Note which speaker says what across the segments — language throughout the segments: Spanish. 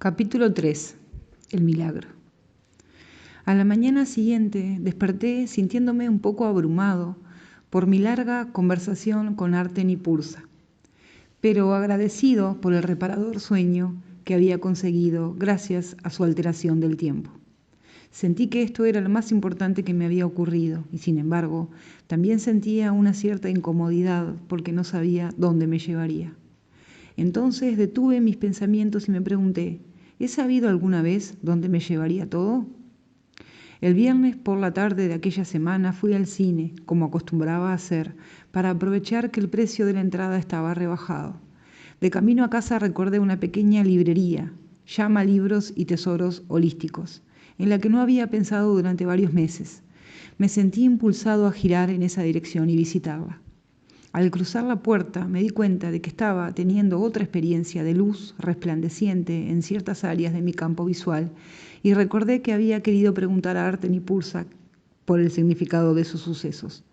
Speaker 1: Capítulo 3. El milagro. A la mañana siguiente desperté sintiéndome un poco abrumado por mi larga conversación con Arten y Pursa, pero agradecido por el reparador sueño que había conseguido gracias a su alteración del tiempo. Sentí que esto era lo más importante que me había ocurrido y, sin embargo, también sentía una cierta incomodidad porque no sabía dónde me llevaría. Entonces detuve mis pensamientos y me pregunté, ¿he sabido alguna vez dónde me llevaría todo? El viernes por la tarde de aquella semana fui al cine, como acostumbraba a hacer, para aprovechar que el precio de la entrada estaba rebajado. De camino a casa recordé una pequeña librería, Llama Libros y Tesoros Holísticos, en la que no había pensado durante varios meses. Me sentí impulsado a girar en esa dirección y visitarla. Al cruzar la puerta me di cuenta de que estaba teniendo otra experiencia de luz resplandeciente en ciertas áreas de mi campo visual y recordé que había querido preguntar a Arten y Pursa por el significado de esos sucesos.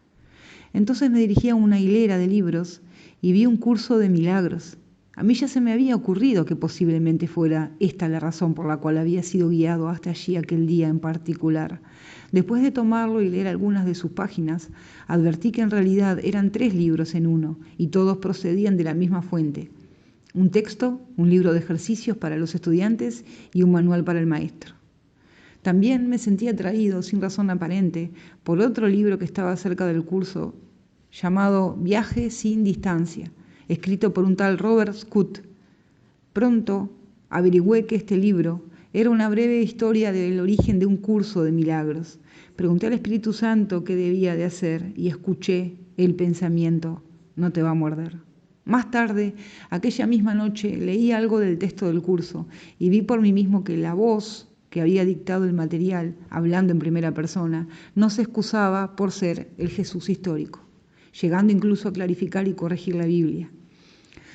Speaker 1: Entonces me dirigí a una hilera de libros y vi un curso de milagros. A mí ya se me había ocurrido que posiblemente fuera esta la razón por la cual había sido guiado hasta allí aquel día en particular. Después de tomarlo y leer algunas de sus páginas, advertí que en realidad eran 3 libros en uno y todos procedían de la misma fuente. Un texto, un libro de ejercicios para los estudiantes y un manual para el maestro. También me sentí atraído, sin razón aparente, por otro libro que estaba cerca del curso, llamado Viaje sin distancia, escrito por un tal Robert Scott. Pronto averigüé que este libro era una breve historia del origen de un curso de milagros. Pregunté al Espíritu Santo qué debía de hacer y escuché el pensamiento, no te va a morder. Más tarde, aquella misma noche, leí algo del texto del curso y vi por mí mismo que la voz que había dictado el material, hablando en primera persona, no se excusaba por ser el Jesús histórico, llegando incluso a clarificar y corregir la Biblia.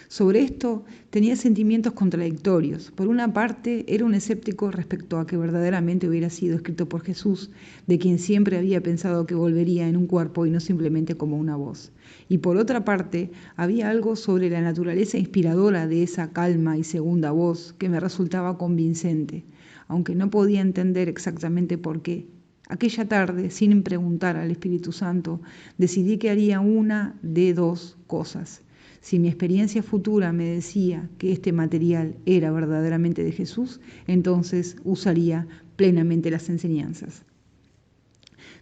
Speaker 1: Sobre esto tenía sentimientos contradictorios. Por una parte, era un escéptico respecto a que verdaderamente hubiera sido escrito por Jesús, de quien siempre había pensado que volvería en un cuerpo y no simplemente como una voz. Y por otra parte, había algo sobre la naturaleza inspiradora de esa calma y segunda voz que me resultaba convincente, aunque no podía entender exactamente por qué. Aquella tarde, sin preguntar al Espíritu Santo, decidí que haría una de 2 cosas. Si mi experiencia futura me decía que este material era verdaderamente de Jesús, entonces usaría plenamente las enseñanzas.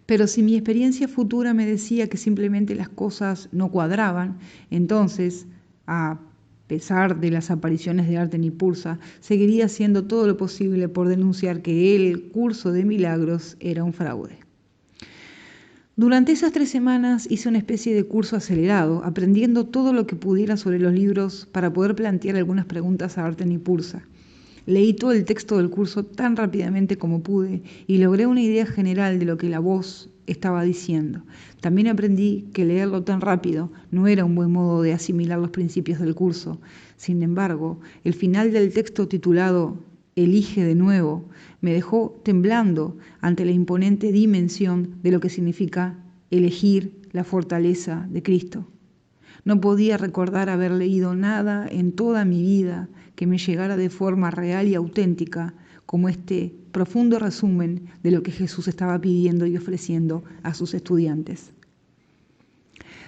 Speaker 1: Pero si mi experiencia futura me decía que simplemente las cosas no cuadraban, entonces, a pesar de las apariciones de Arten y Pursa, seguiría haciendo todo lo posible por denunciar que el curso de milagros era un fraude. Durante esas 3 semanas hice una especie de curso acelerado, aprendiendo todo lo que pudiera sobre los libros para poder plantear algunas preguntas a Arten y Pursa. Leí todo el texto del curso tan rápidamente como pude y logré una idea general de lo que la voz estaba diciendo. También aprendí que leerlo tan rápido no era un buen modo de asimilar los principios del curso. Sin embargo, el final del texto titulado Elige de nuevo me dejó temblando ante la imponente dimensión de lo que significa elegir la fortaleza de Cristo. No podía recordar haber leído nada en toda mi vida que me llegara de forma real y auténtica como este profundo resumen de lo que Jesús estaba pidiendo y ofreciendo a sus estudiantes.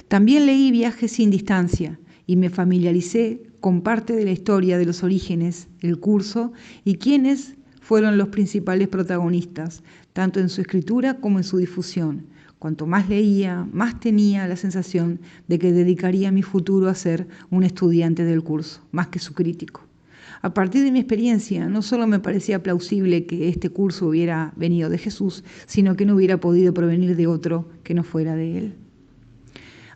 Speaker 1: También leí Viaje sin distancia y me familiaricé con parte de la historia de los orígenes, el curso y quiénes fueron los principales protagonistas, tanto en su escritura como en su difusión. Cuanto más leía, más tenía la sensación de que dedicaría mi futuro a ser un estudiante del curso, más que su crítico. A partir de mi experiencia, no solo me parecía plausible que este curso hubiera venido de Jesús, sino que no hubiera podido provenir de otro que no fuera de él.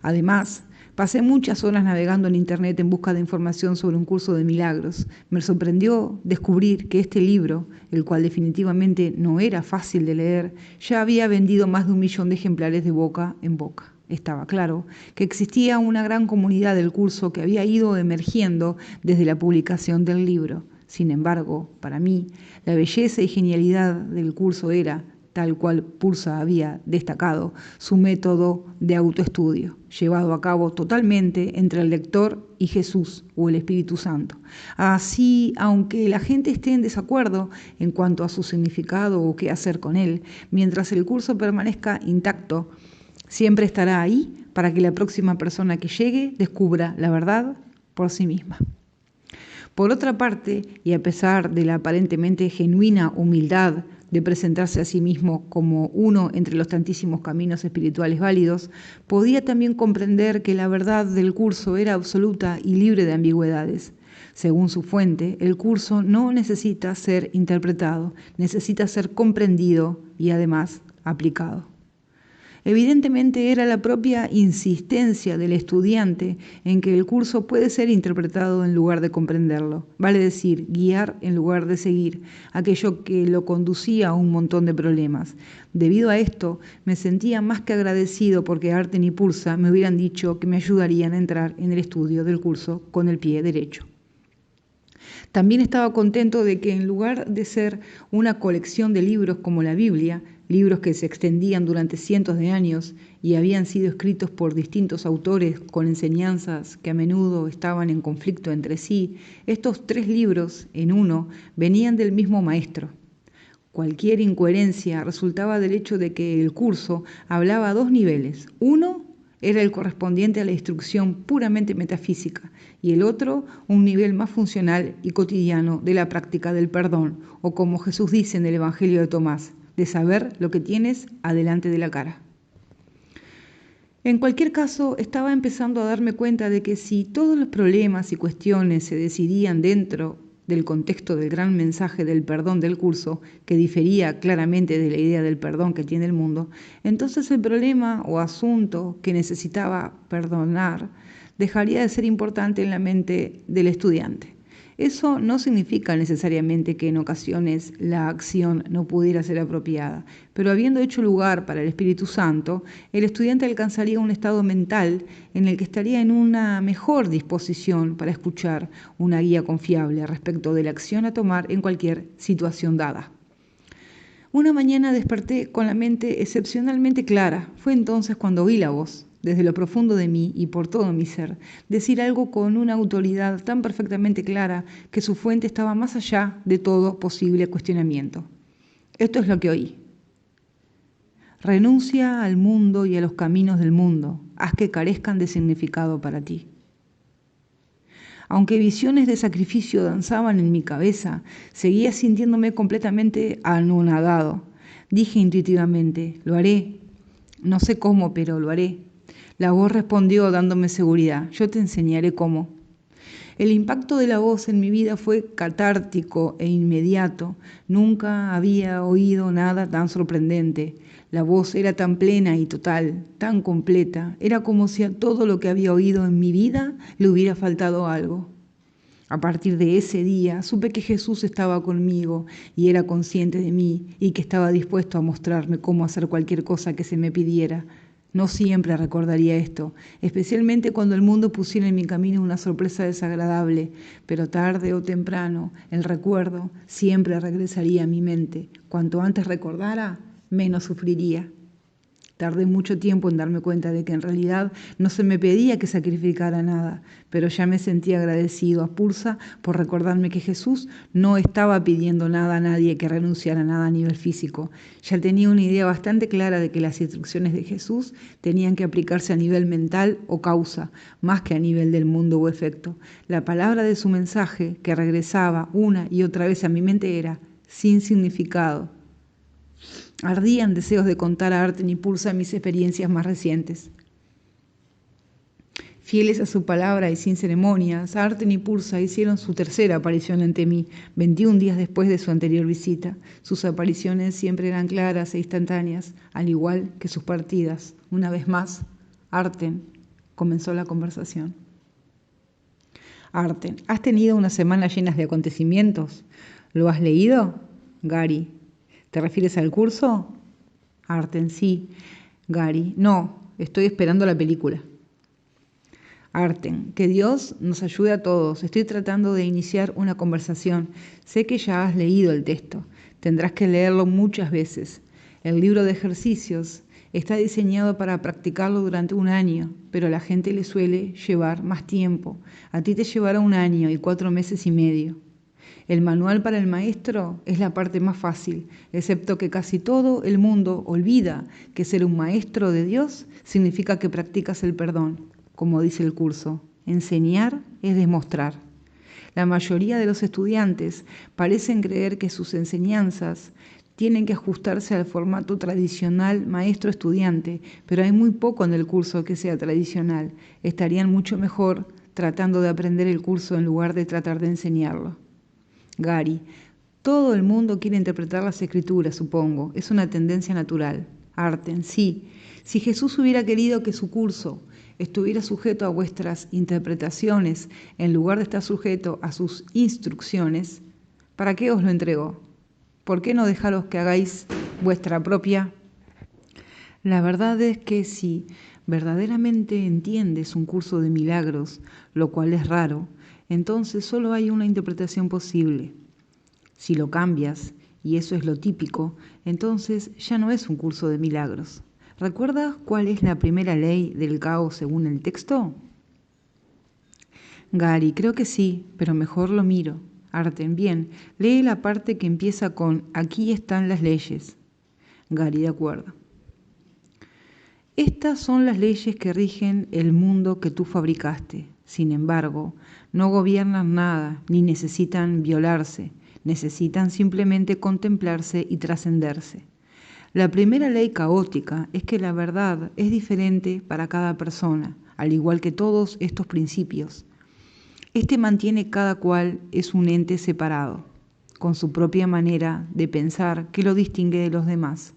Speaker 1: Además, pasé muchas horas navegando en internet en busca de información sobre un curso de milagros. Me sorprendió descubrir que este libro, el cual definitivamente no era fácil de leer, ya había vendido más de 1 millón de ejemplares de boca en boca. Estaba claro que existía una gran comunidad del curso que había ido emergiendo desde la publicación del libro. Sin embargo, para mí, la belleza y genialidad del curso era tal cual Pursa había destacado, su método de autoestudio, llevado a cabo totalmente entre el lector y Jesús o el Espíritu Santo. Así, aunque la gente esté en desacuerdo en cuanto a su significado o qué hacer con él, mientras el curso permanezca intacto, siempre estará ahí para que la próxima persona que llegue descubra la verdad por sí misma. Por otra parte, y a pesar de la aparentemente genuina humildad de presentarse a sí mismo como uno entre los tantísimos caminos espirituales válidos, podía también comprender que la verdad del curso era absoluta y libre de ambigüedades. Según su fuente, el curso no necesita ser interpretado, necesita ser comprendido y además aplicado. Evidentemente era la propia insistencia del estudiante en que el curso puede ser interpretado en lugar de comprenderlo, vale decir, guiar en lugar de seguir, aquello que lo conducía a un montón de problemas. Debido a esto, me sentía más que agradecido porque Arten y Pursa me hubieran dicho que me ayudarían a entrar en el estudio del curso con el pie derecho. También estaba contento de que en lugar de ser una colección de libros como la Biblia, libros que se extendían durante cientos de años y habían sido escritos por distintos autores con enseñanzas que a menudo estaban en conflicto entre sí, estos 3 libros en uno venían del mismo maestro. Cualquier incoherencia resultaba del hecho de que el curso hablaba a 2 niveles. Uno era el correspondiente a la instrucción puramente metafísica y el otro un nivel más funcional y cotidiano de la práctica del perdón, o como Jesús dice en el Evangelio de Tomás, de saber lo que tienes adelante de la cara. En cualquier caso, estaba empezando a darme cuenta de que si todos los problemas y cuestiones se decidían dentro del contexto del gran mensaje del perdón del curso, que difería claramente de la idea del perdón que tiene el mundo, entonces el problema o asunto que necesitaba perdonar dejaría de ser importante en la mente del estudiante. Eso no significa necesariamente que en ocasiones la acción no pudiera ser apropiada, pero habiendo hecho lugar para el Espíritu Santo, el estudiante alcanzaría un estado mental en el que estaría en una mejor disposición para escuchar una guía confiable respecto de la acción a tomar en cualquier situación dada. Una mañana desperté con la mente excepcionalmente clara. Fue entonces cuando oí la voz, desde lo profundo de mí y por todo mi ser, decir algo con una autoridad tan perfectamente clara que su fuente estaba más allá de todo posible cuestionamiento. Esto es lo que oí. Renuncia al mundo y a los caminos del mundo, haz que carezcan de significado para ti. Aunque visiones de sacrificio danzaban en mi cabeza, seguía sintiéndome completamente anonadado. Dije intuitivamente, lo haré. No sé cómo, pero lo haré. La voz respondió dándome seguridad, yo te enseñaré cómo. El impacto de la voz en mi vida fue catártico e inmediato. Nunca había oído nada tan sorprendente. La voz era tan plena y total, tan completa. Era como si a todo lo que había oído en mi vida le hubiera faltado algo. A partir de ese día supe que Jesús estaba conmigo y era consciente de mí y que estaba dispuesto a mostrarme cómo hacer cualquier cosa que se me pidiera. No siempre recordaría esto, especialmente cuando el mundo pusiera en mi camino una sorpresa desagradable, pero tarde o temprano el recuerdo siempre regresaría a mi mente. Cuanto antes recordara, menos sufriría. Tardé mucho tiempo en darme cuenta de que en realidad no se me pedía que sacrificara nada, pero ya me sentía agradecido a Pursa por recordarme que Jesús no estaba pidiendo nada a nadie que renunciara a nada a nivel físico. Ya tenía una idea bastante clara de que las instrucciones de Jesús tenían que aplicarse a nivel mental o causa, más que a nivel del mundo o efecto. La palabra de su mensaje, que regresaba una y otra vez a mi mente, era sin significado. Ardían deseos de contar a Arten y Pursa mis experiencias más recientes. Fieles a su palabra y sin ceremonias, Arten y Pursa hicieron su tercera aparición ante mí, 21 días después de su anterior visita. Sus apariciones siempre eran claras e instantáneas, al igual que sus partidas. Una vez más, Arten comenzó la conversación. Arten, ¿has tenido una semana llena de acontecimientos? ¿Lo has leído? Gary, ¿te refieres al curso? Arten, sí. Gary, no, estoy esperando la película. Arten, que Dios nos ayude a todos. Estoy tratando de iniciar una conversación. Sé que ya has leído el texto. Tendrás que leerlo muchas veces. El libro de ejercicios está diseñado para practicarlo durante un año, pero a la gente le suele llevar más tiempo. A ti te llevará un año y 4 meses y medio. El manual para el maestro es la parte más fácil, excepto que casi todo el mundo olvida que ser un maestro de Dios significa que practicas el perdón, como dice el curso. Enseñar es demostrar. La mayoría de los estudiantes parecen creer que sus enseñanzas tienen que ajustarse al formato tradicional maestro-estudiante, pero hay muy poco en el curso que sea tradicional. Estarían mucho mejor tratando de aprender el curso en lugar de tratar de enseñarlo. Gary, todo el mundo quiere interpretar las escrituras, supongo. Es una tendencia natural. Arten, sí. Si Jesús hubiera querido que su curso estuviera sujeto a vuestras interpretaciones en lugar de estar sujeto a sus instrucciones, ¿para qué os lo entregó? ¿Por qué no dejaros que hagáis vuestra propia? La verdad es que si verdaderamente entiendes un curso de milagros, lo cual es raro, entonces solo hay una interpretación posible. Si lo cambias, y eso es lo típico, entonces ya no es un curso de milagros. ¿Recuerdas cuál es la primera ley del caos según el texto? Gary, creo que sí, pero mejor lo miro. Arten, bien, lee la parte que empieza con aquí están las leyes. Gary, de acuerdo. Estas son las leyes que rigen el mundo que tú fabricaste. Sin embargo, no gobiernan nada ni necesitan violarse. Necesitan simplemente contemplarse y trascenderse. La primera ley caótica es que la verdad es diferente para cada persona, al igual que todos estos principios. Este mantiene cada cual es un ente separado, con su propia manera de pensar que lo distingue de los demás.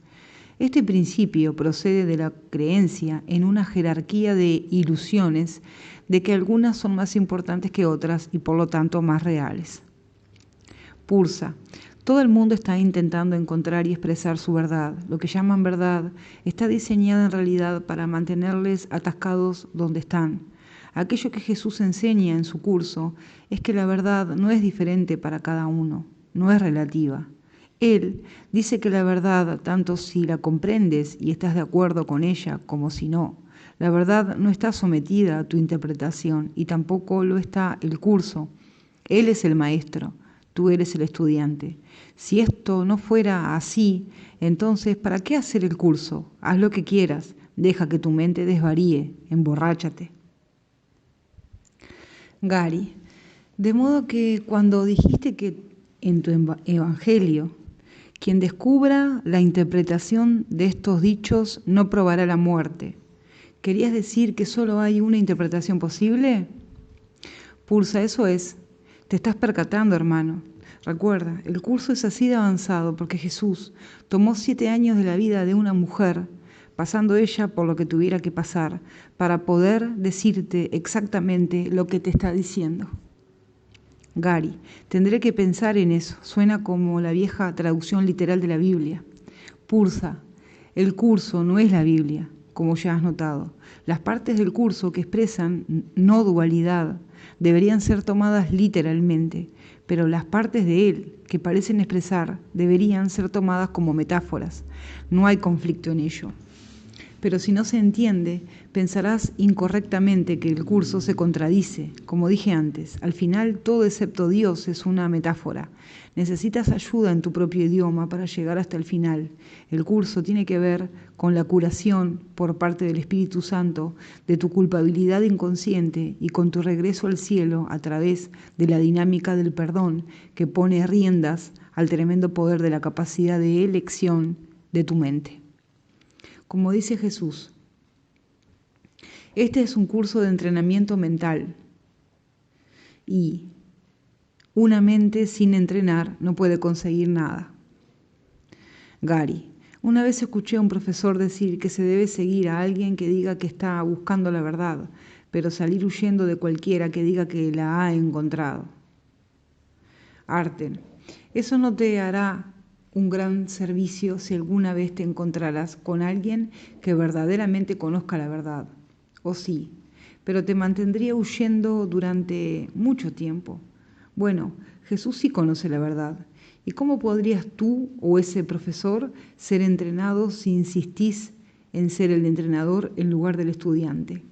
Speaker 1: Este principio procede de la creencia en una jerarquía de ilusiones de que algunas son más importantes que otras y por lo tanto más reales. Pursa. Todo el mundo está intentando encontrar y expresar su verdad. Lo que llaman verdad está diseñada en realidad para mantenerles atascados donde están. Aquello que Jesús enseña en su curso es que la verdad no es diferente para cada uno, no es relativa. Él dice que la verdad, tanto si la comprendes y estás de acuerdo con ella como si no, la verdad no está sometida a tu interpretación y tampoco lo está el curso. Él es el maestro, tú eres el estudiante. Si esto no fuera así, entonces ¿para qué hacer el curso? Haz lo que quieras, deja que tu mente desvaríe, emborráchate. Gary, de modo que cuando dijiste que en tu evangelio, quien descubra la interpretación de estos dichos no probará la muerte, ¿querías decir que solo hay una interpretación posible? Pursa, eso es. Te estás percatando, hermano. Recuerda, el curso es así de avanzado porque Jesús tomó 7 años de la vida de una mujer, pasando ella por lo que tuviera que pasar, para poder decirte exactamente lo que te está diciendo. Gary, tendré que pensar en eso. Suena como la vieja traducción literal de la Biblia. Pursa, el curso no es la Biblia, como ya has notado. Las partes del curso que expresan no dualidad deberían ser tomadas literalmente, pero las partes de él que parecen expresar deberían ser tomadas como metáforas. No hay conflicto en ello. Pero si no se entiende, pensarás incorrectamente que el curso se contradice. Como dije antes, al final todo excepto Dios es una metáfora. Necesitas ayuda en tu propio idioma para llegar hasta el final. El curso tiene que ver con la curación por parte del Espíritu Santo de tu culpabilidad inconsciente y con tu regreso al cielo a través de la dinámica del perdón que pone riendas al tremendo poder de la capacidad de elección de tu mente. Como dice Jesús, este es un curso de entrenamiento mental y una mente sin entrenar no puede conseguir nada. Gary, una vez escuché a un profesor decir que se debe seguir a alguien que diga que está buscando la verdad, pero salir huyendo de cualquiera que diga que la ha encontrado. Arten, eso no te hará un gran servicio si alguna vez te encontraras con alguien que verdaderamente conozca la verdad. O sí, pero te mantendría huyendo durante mucho tiempo. Bueno, Jesús sí conoce la verdad. ¿Y cómo podrías tú o ese profesor ser entrenados si insistís en ser el entrenador en lugar del estudiante?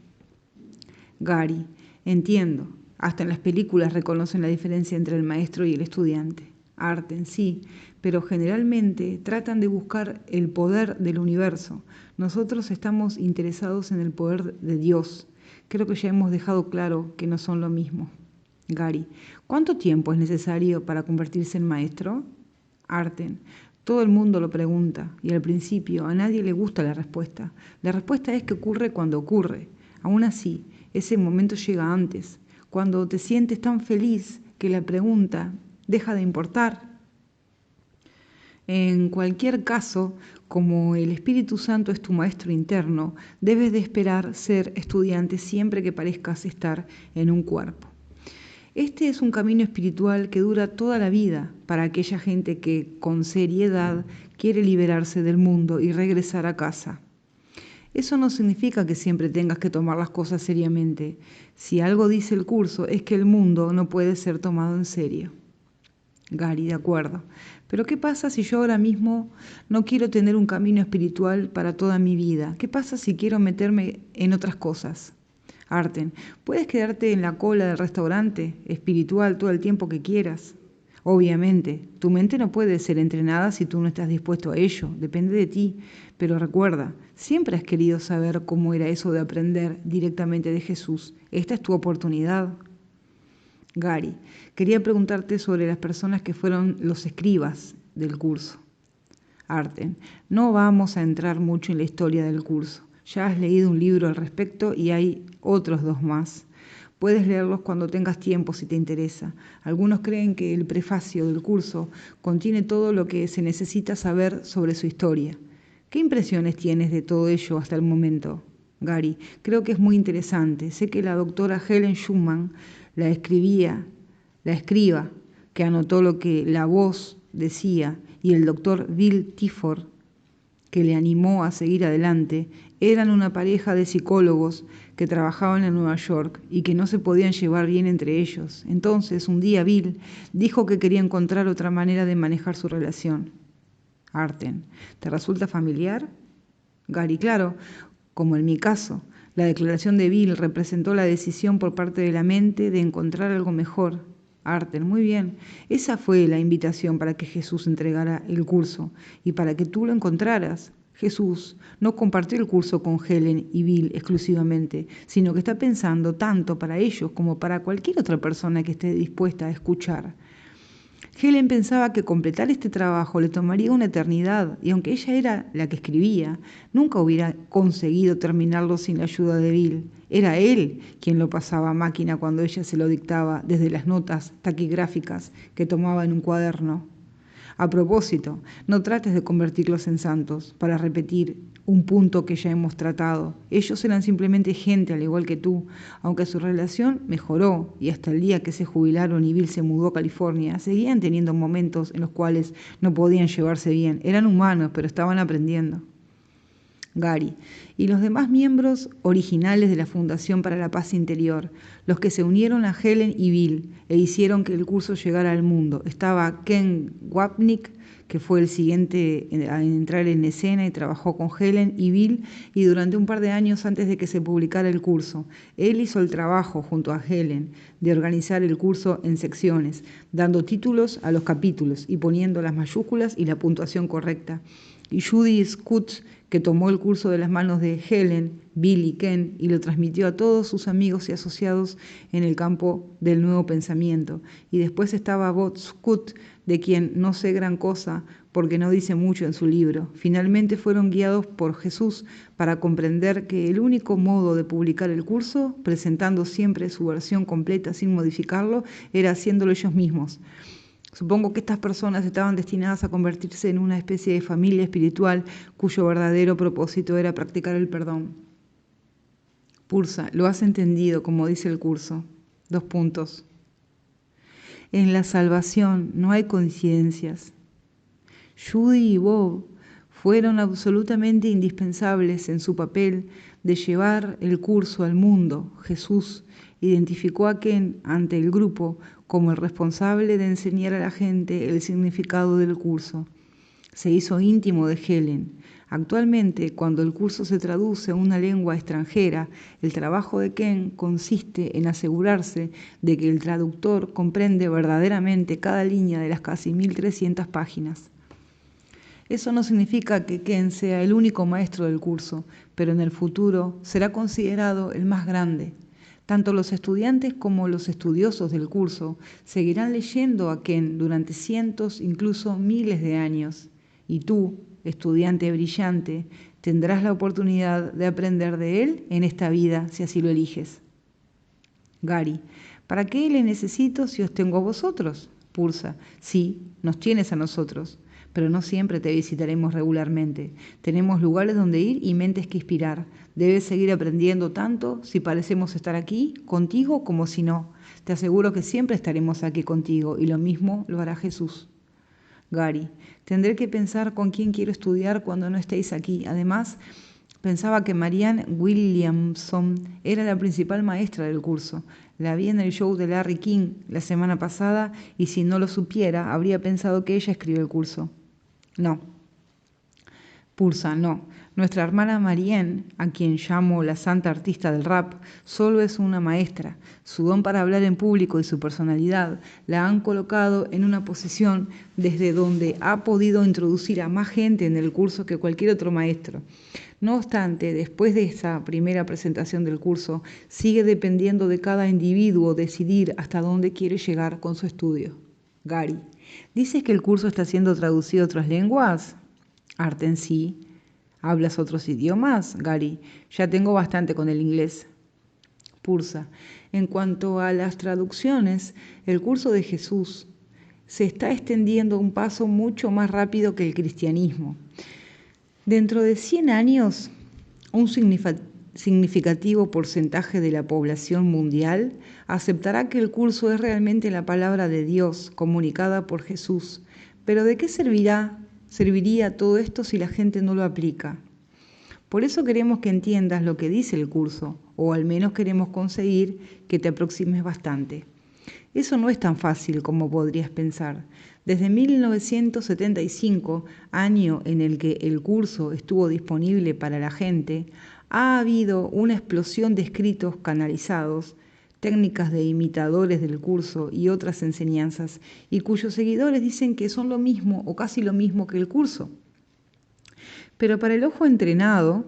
Speaker 1: Gary, entiendo. Hasta en las películas reconocen la diferencia entre el maestro y el estudiante. Arten, sí, pero generalmente tratan de buscar el poder del universo. Nosotros estamos interesados en el poder de Dios. Creo que ya hemos dejado claro que no son lo mismo. Gary, ¿cuánto tiempo es necesario para convertirse en maestro? Arten, todo el mundo lo pregunta y al principio a nadie le gusta la respuesta. La respuesta es que ocurre cuando ocurre. Aún así, ese momento llega antes, cuando te sientes tan feliz que la pregunta deja de importar. En cualquier caso, como el Espíritu Santo es tu maestro interno, debes de esperar ser estudiante siempre que parezcas estar en un cuerpo. Este es un camino espiritual que dura toda la vida para aquella gente que, con seriedad, quiere liberarse del mundo y regresar a casa. Eso no significa que siempre tengas que tomar las cosas seriamente. Si algo dice el curso es que el mundo no puede ser tomado en serio. Gary, de acuerdo. Pero ¿qué pasa si yo ahora mismo no quiero tener un camino espiritual para toda mi vida? ¿Qué pasa si quiero meterme en otras cosas? Arten, puedes quedarte en la cola del restaurante espiritual todo el tiempo que quieras. Obviamente, tu mente no puede ser entrenada si tú no estás dispuesto a ello, depende de ti. Pero recuerda, siempre has querido saber cómo era eso de aprender directamente de Jesús. Esta es tu oportunidad. Gary, quería preguntarte sobre las personas que fueron los escribas del curso. Arten, no vamos a entrar mucho en la historia del curso. Ya has leído un libro al respecto y hay otros 2 más. Puedes leerlos cuando tengas tiempo si te interesa. Algunos creen que el prefacio del curso contiene todo lo que se necesita saber sobre su historia. ¿Qué impresiones tienes de todo ello hasta el momento? Gary, creo que es muy interesante. Sé que la doctora Helen Schumann, la escriba, que anotó lo que la voz decía, y el doctor Bill Tifford, que le animó a seguir adelante, eran una pareja de psicólogos que trabajaban en Nueva York y que no se podían llevar bien entre ellos. Entonces, un día Bill dijo que quería encontrar otra manera de manejar su relación. Arten, ¿te resulta familiar? Gary, claro, como en mi caso. La declaración de Bill representó la decisión por parte de la mente de encontrar algo mejor. Arten, muy bien. Esa fue la invitación para que Jesús entregara el curso y para que tú lo encontraras. Jesús no compartió el curso con Helen y Bill exclusivamente, sino que está pensando tanto para ellos como para cualquier otra persona que esté dispuesta a escuchar. Helen pensaba que completar este trabajo le tomaría una eternidad y aunque ella era la que escribía, nunca hubiera conseguido terminarlo sin la ayuda de Bill. Era él quien lo pasaba a máquina cuando ella se lo dictaba desde las notas taquigráficas que tomaba en un cuaderno. A propósito, no trates de convertirlos en santos para repetir un punto que ya hemos tratado. Ellos eran simplemente gente al igual que tú, aunque su relación mejoró y hasta el día que se jubilaron y Bill se mudó a California, seguían teniendo momentos en los cuales no podían llevarse bien. Eran humanos, pero estaban aprendiendo. Gary, y los demás miembros originales de la Fundación para la Paz Interior, los que se unieron a Helen y Bill e hicieron que el curso llegara al mundo. Estaba Ken Wapnick, que fue el siguiente a entrar en escena y trabajó con Helen y Bill, y durante un par de años antes de que se publicara el curso. Él hizo el trabajo junto a Helen de organizar el curso en secciones, dando títulos a los capítulos y poniendo las mayúsculas y la puntuación correcta. Y Judy Scott, que tomó el curso de las manos de Helen, Bill y Ken y lo transmitió a todos sus amigos y asociados en el campo del nuevo pensamiento. Y después estaba Bob Scott, de quien no sé gran cosa porque no dice mucho en su libro. Finalmente fueron guiados por Jesús para comprender que el único modo de publicar el curso, presentando siempre su versión completa sin modificarlo, era haciéndolo ellos mismos. Supongo que estas personas estaban destinadas a convertirse en una especie de familia espiritual cuyo verdadero propósito era practicar el perdón. Pursa, lo has entendido, como dice el curso. 2 puntos. En la salvación no hay coincidencias. Judy y Bob fueron absolutamente indispensables en su papel de llevar el curso al mundo. Jesús identificó a Ken ante el grupo como el responsable de enseñar a la gente el significado del curso. Se hizo íntimo de Helen. Actualmente, cuando el curso se traduce a una lengua extranjera, el trabajo de Ken consiste en asegurarse de que el traductor comprende verdaderamente cada línea de las casi 1300 páginas. Eso no significa que Ken sea el único maestro del curso, pero en el futuro será considerado el más grande. Tanto los estudiantes como los estudiosos del curso seguirán leyendo a Ken durante cientos, incluso miles de años. Y tú, estudiante brillante, tendrás la oportunidad de aprender de él en esta vida, si así lo eliges. Gary: ¿para qué le necesito si os tengo a vosotros? Pursa: sí, nos tienes a nosotros, pero no siempre te visitaremos regularmente. Tenemos lugares donde ir y mentes que inspirar. Debes seguir aprendiendo tanto si parecemos estar aquí contigo como si no. Te aseguro que siempre estaremos aquí contigo y lo mismo lo hará Jesús. Gary: tendré que pensar con quién quiero estudiar cuando no estéis aquí. Además, pensaba que Marianne Williamson era la principal maestra del curso. La vi en el show de Larry King la semana pasada y si no lo supiera, habría pensado que ella escribió el curso. No. Pursa: no. Nuestra hermana Marianne, a quien llamo la santa artista del rap, solo es una maestra. Su don para hablar en público y su personalidad la han colocado en una posición desde donde ha podido introducir a más gente en el curso que cualquier otro maestro. No obstante, después de esta primera presentación del curso, sigue dependiendo de cada individuo decidir hasta dónde quiere llegar con su estudio. Gary: ¿dices que el curso está siendo traducido a otras lenguas? Arten: sí. ¿Hablas otros idiomas, Gary? Ya tengo bastante con el inglés. Pursa: en cuanto a las traducciones, el curso de Jesús se está extendiendo a un paso mucho más rápido que el cristianismo. Dentro de 100 años, un significativo porcentaje de la población mundial aceptará que el curso es realmente la palabra de Dios comunicada por Jesús. Pero ¿de qué serviría todo esto si la gente no lo aplica? Por eso queremos que entiendas lo que dice el curso, o al menos queremos conseguir que te aproximes bastante. Eso no es tan fácil como podrías pensar. Desde 1975, año en el que el curso estuvo disponible para la gente, ha habido una explosión de escritos canalizados, técnicas de imitadores del curso y otras enseñanzas, y cuyos seguidores dicen que son lo mismo o casi lo mismo que el curso. Pero para el ojo entrenado,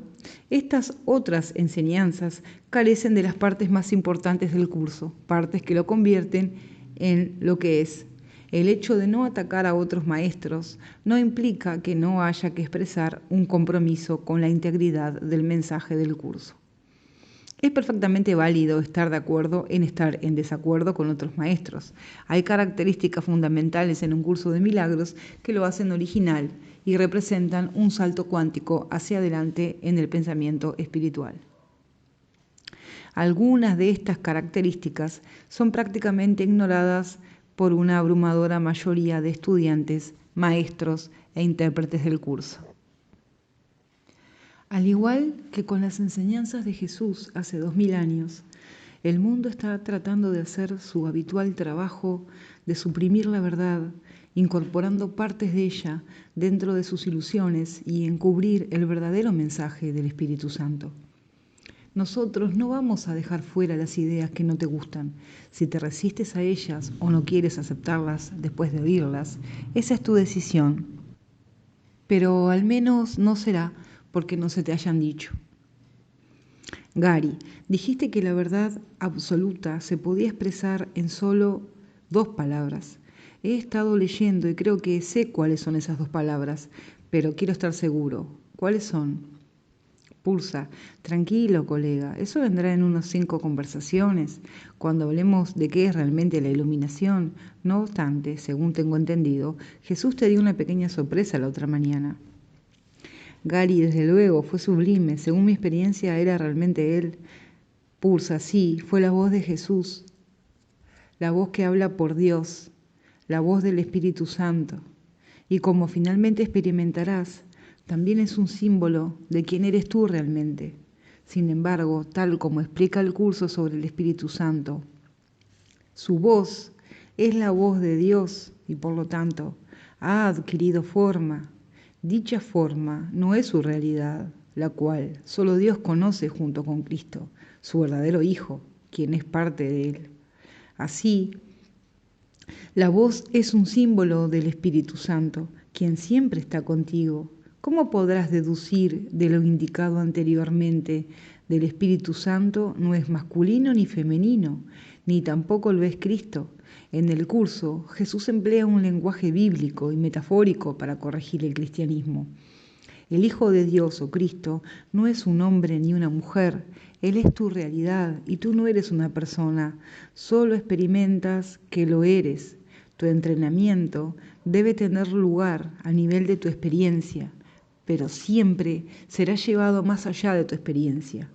Speaker 1: estas otras enseñanzas carecen de las partes más importantes del curso, partes que lo convierten en lo que es. El hecho de no atacar a otros maestros no implica que no haya que expresar un compromiso con la integridad del mensaje del curso. Es perfectamente válido estar de acuerdo en estar en desacuerdo con otros maestros. Hay características fundamentales en un curso de milagros que lo hacen original y representan un salto cuántico hacia adelante en el pensamiento espiritual. Algunas de estas características son prácticamente ignoradas por una abrumadora mayoría de estudiantes, maestros e intérpretes del curso. Al igual que con las enseñanzas de Jesús hace 2000 años, el mundo está tratando de hacer su habitual trabajo de suprimir la verdad, incorporando partes de ella dentro de sus ilusiones y encubrir el verdadero mensaje del Espíritu Santo. Nosotros no vamos a dejar fuera las ideas que no te gustan. Si te resistes a ellas o no quieres aceptarlas después de oírlas, esa es tu decisión. Pero al menos no será porque no se te hayan dicho. Gary, dijiste que la verdad absoluta se podía expresar en solo 2 palabras. He estado leyendo y creo que sé cuáles son esas 2 palabras, pero quiero estar seguro. ¿Cuáles son? Pursa: tranquilo, colega, eso vendrá en unos 5 conversaciones, cuando hablemos de qué es realmente la iluminación. No obstante, según tengo entendido, Jesús te dio una pequeña sorpresa la otra mañana. Gary, desde luego, fue sublime. Según mi experiencia, era realmente él. Pursa: sí, fue la voz de Jesús, la voz que habla por Dios, la voz del Espíritu Santo. Y como finalmente experimentarás, también es un símbolo de quién eres tú realmente. Sin embargo, tal como explica el curso sobre el Espíritu Santo, su voz Es la voz de Dios y por lo tanto ha adquirido forma. Dicha forma no es su realidad, la cual solo Dios conoce junto con Cristo, su verdadero Hijo, quien es parte de Él. Así, la voz es un símbolo del Espíritu Santo, quien siempre está contigo. ¿Cómo podrás deducir de lo indicado anteriormente del Espíritu Santo no es masculino ni femenino, ni tampoco lo es Cristo? En el curso, Jesús emplea un lenguaje bíblico y metafórico para corregir el cristianismo. El Hijo de Dios o Cristo no es un hombre ni una mujer, Él es tu realidad y tú no eres una persona, solo experimentas que lo eres. Tu entrenamiento debe tener lugar a nivel de tu experiencia, pero siempre será llevado más allá de tu experiencia.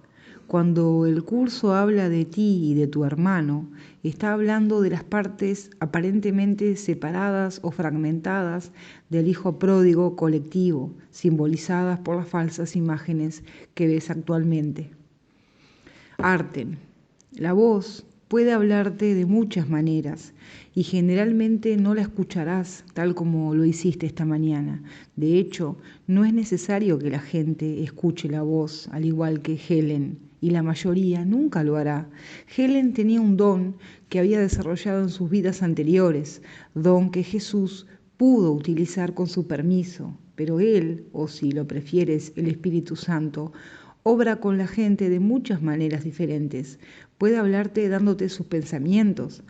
Speaker 1: Cuando el curso habla de ti y de tu hermano, está hablando de las partes aparentemente separadas o fragmentadas del hijo pródigo colectivo, simbolizadas por las falsas imágenes que ves actualmente. Arten. La voz puede hablarte de muchas maneras y generalmente no la escucharás tal como lo hiciste esta mañana. De hecho, no es necesario que la gente escuche la voz, al igual que Helen, y la mayoría nunca lo hará. Helen tenía un don que había desarrollado en sus vidas anteriores, don que Jesús pudo utilizar con su permiso, pero Él, o si lo prefieres, el Espíritu Santo, obra con la gente de muchas maneras diferentes. Puede hablarte dándote sus pensamientos.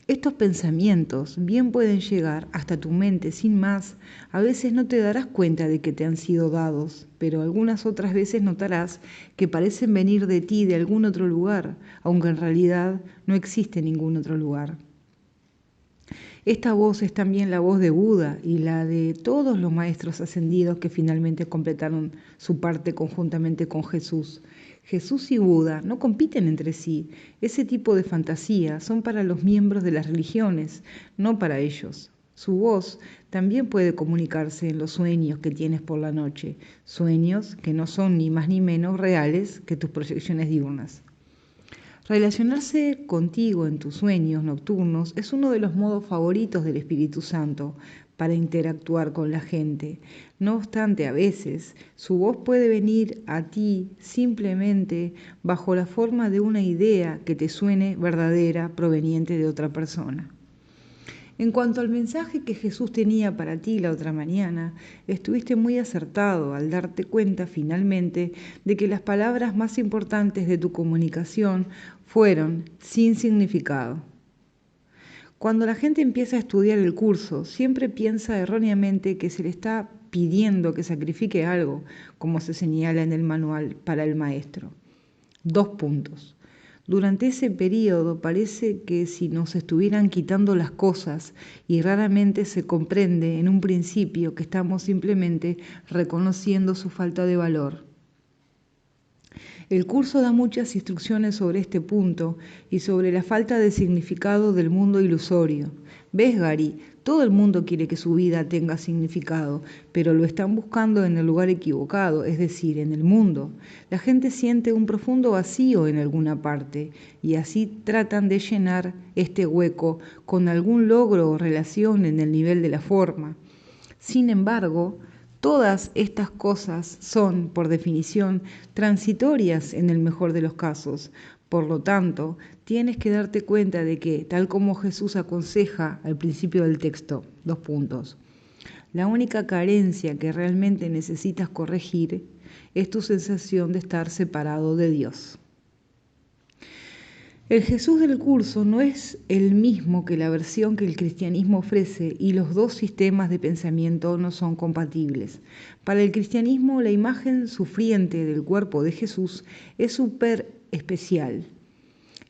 Speaker 1: Estos pensamientos bien pueden llegar hasta tu mente sin más. A veces no te darás cuenta de que te han sido dados, pero algunas otras veces notarás que parecen venir de ti de algún otro lugar, aunque en realidad no existe ningún otro lugar. Esta voz es también la voz de Buda y la de todos los maestros ascendidos que finalmente completaron su parte conjuntamente con Jesús. Jesús y Buda no compiten entre sí. Ese tipo de fantasías son para los miembros de las religiones, no para ellos. Su voz también puede comunicarse en los sueños que tienes por la noche, sueños que no son ni más ni menos reales que tus proyecciones diurnas. Relacionarse contigo en tus sueños nocturnos es uno de los modos favoritos del Espíritu Santo para interactuar con la gente. No obstante, a veces su voz puede venir a ti simplemente bajo la forma de una idea que te suene verdadera proveniente de otra persona. En cuanto al mensaje que Jesús tenía para ti la otra mañana, estuviste muy acertado al darte cuenta finalmente de que las palabras más importantes de tu comunicación fueron sin significado. Cuando la gente empieza a estudiar el curso, siempre piensa erróneamente que se le está pidiendo que sacrifique algo, como se señala en el manual para el maestro. 2 puntos. Durante ese periodo parece que si nos estuvieran quitando las cosas y raramente se comprende en un principio que estamos simplemente reconociendo su falta de valor. El curso da muchas instrucciones sobre este punto y sobre la falta de significado del mundo ilusorio. ¿Ves, Gary? Todo el mundo quiere que su vida tenga significado, pero lo están buscando en el lugar equivocado, es decir, en el mundo. La gente siente un profundo vacío en alguna parte y así tratan de llenar este hueco con algún logro o relación en el nivel de la forma. Sin embargo, todas estas cosas son, por definición, transitorias en el mejor de los casos. Por lo tanto, tienes que darte cuenta de que, tal como Jesús aconseja al principio del texto, 2 puntos, la única carencia que realmente necesitas corregir es tu sensación de estar separado de Dios. El Jesús del curso no es el mismo que la versión que el cristianismo ofrece y los dos sistemas de pensamiento no son compatibles. Para el cristianismo, la imagen sufriente del cuerpo de Jesús es súper especial.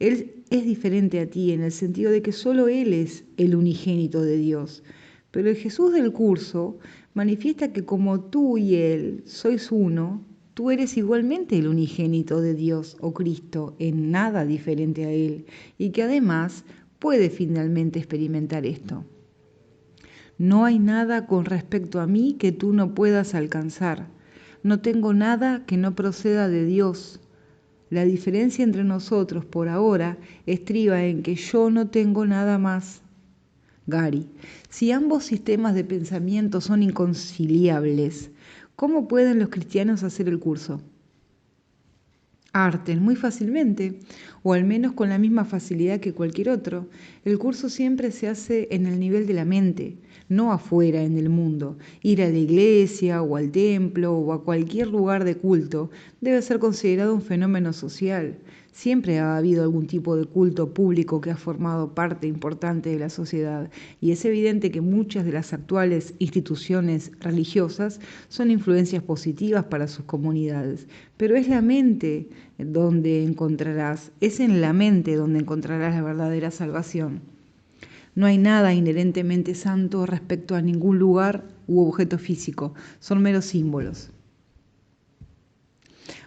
Speaker 1: Él es diferente a ti en el sentido de que solo Él es el unigénito de Dios. Pero el Jesús del curso manifiesta que como tú y Él sois uno, tú eres igualmente el unigénito de Dios o Cristo, en nada diferente a Él, y que además puede finalmente experimentar esto. No hay nada con respecto a mí que tú no puedas alcanzar. No tengo nada que no proceda de Dios. La diferencia entre nosotros por ahora estriba en que yo no tengo nada más Gary, si ambos sistemas de pensamiento son inconciliables, ¿cómo pueden los cristianos hacer el curso? Arten, muy fácilmente, o al menos con la misma facilidad que cualquier otro. El curso siempre se hace en el nivel de la mente, no afuera en el mundo. Ir a la iglesia o al templo o a cualquier lugar de culto debe ser considerado un fenómeno social. Siempre ha habido algún tipo de culto público que ha formado parte importante de la sociedad, y es evidente que muchas de las actuales instituciones religiosas son influencias positivas para sus comunidades. Pero es la mente donde es en la mente donde encontrarás la verdadera salvación. No hay nada inherentemente santo respecto a ningún lugar u objeto físico, son meros símbolos.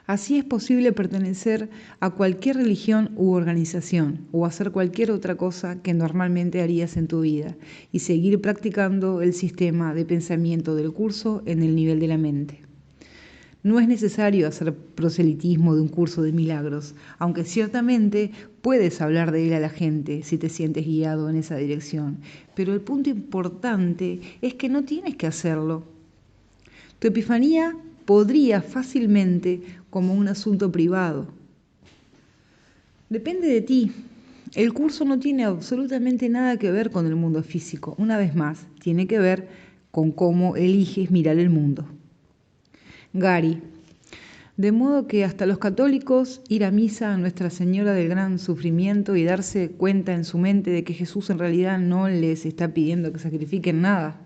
Speaker 1: Así es posible pertenecer a cualquier religión u organización o hacer cualquier otra cosa que normalmente harías en tu vida y seguir practicando el sistema de pensamiento del curso en el nivel de la mente. No es necesario hacer proselitismo de un curso de milagros, aunque ciertamente puedes hablar de él a la gente si te sientes guiado en esa dirección. Pero el punto importante es que no tienes que hacerlo. Tu epifanía podría fácilmente como un asunto privado. Depende de ti. El curso no tiene absolutamente nada que ver con el mundo físico. Una vez más, tiene que ver con cómo eliges mirar el mundo. Gary, de modo que hasta los católicos ir a misa a Nuestra Señora del Gran Sufrimiento y darse cuenta en su mente de que Jesús en realidad no les está pidiendo que sacrifiquen nada.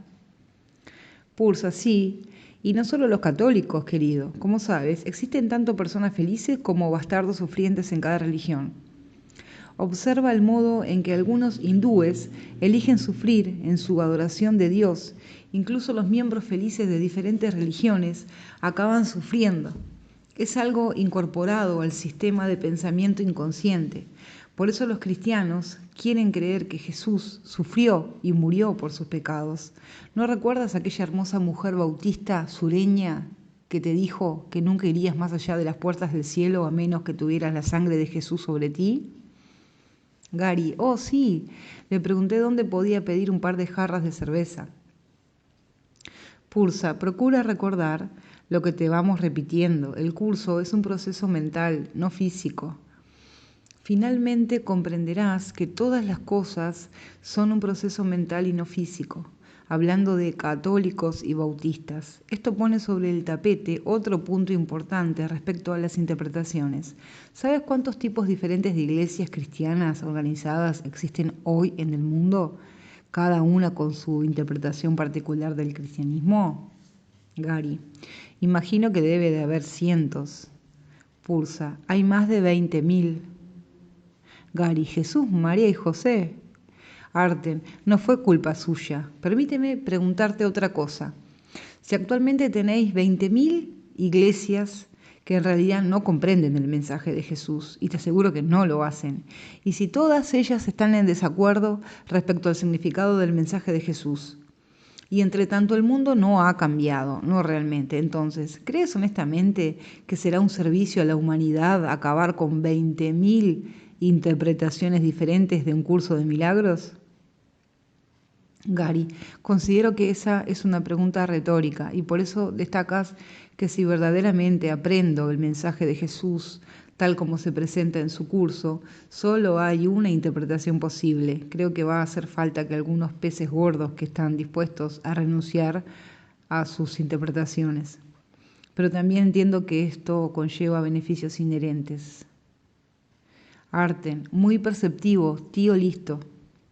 Speaker 1: Pursa, sí, y no solo los católicos, querido. Como sabes, existen tanto personas felices como bastardos sufrientes en cada religión. Observa el modo en que algunos hindúes eligen sufrir en su adoración de Dios. Incluso los miembros felices de diferentes religiones acaban sufriendo. Es algo incorporado al sistema de pensamiento inconsciente. Por eso los cristianos quieren creer que Jesús sufrió y murió por sus pecados. ¿No recuerdas aquella hermosa mujer bautista sureña que te dijo que nunca irías más allá de las puertas del cielo a menos que tuvieras la sangre de Jesús sobre ti? Gary, oh sí, le pregunté dónde podía pedir un par de jarras de cerveza. Pursa, procura recordar lo que te vamos repitiendo. El curso es un proceso mental, no físico. Finalmente comprenderás que todas las cosas son un proceso mental y no físico. Hablando de católicos y bautistas, esto pone sobre el tapete otro punto importante respecto a las interpretaciones. ¿Sabes cuántos tipos diferentes de iglesias cristianas organizadas existen hoy en el mundo? Cada una con su interpretación particular del cristianismo. Gary, imagino que debe de haber cientos. Pursa, hay más de 20.000. Gary, Jesús, María y José. Arten, no fue culpa suya. Permíteme preguntarte otra cosa. Si actualmente tenéis 20.000 iglesias que en realidad no comprenden el mensaje de Jesús, y te aseguro que no lo hacen, y si todas ellas están en desacuerdo respecto al significado del mensaje de Jesús, y entre tanto el mundo no ha cambiado, no realmente, entonces, ¿crees honestamente que será un servicio a la humanidad acabar con 20.000 interpretaciones diferentes de un curso de milagros? Gary, considero que esa es una pregunta retórica y por eso destacas que si verdaderamente aprendo el mensaje de Jesús tal como se presenta en su curso, solo hay una interpretación posible. Creo que va a hacer falta que algunos peces gordos que están dispuestos a renunciar a sus interpretaciones. Pero también entiendo que esto conlleva beneficios inherentes. Arten, muy perceptivo, tío listo.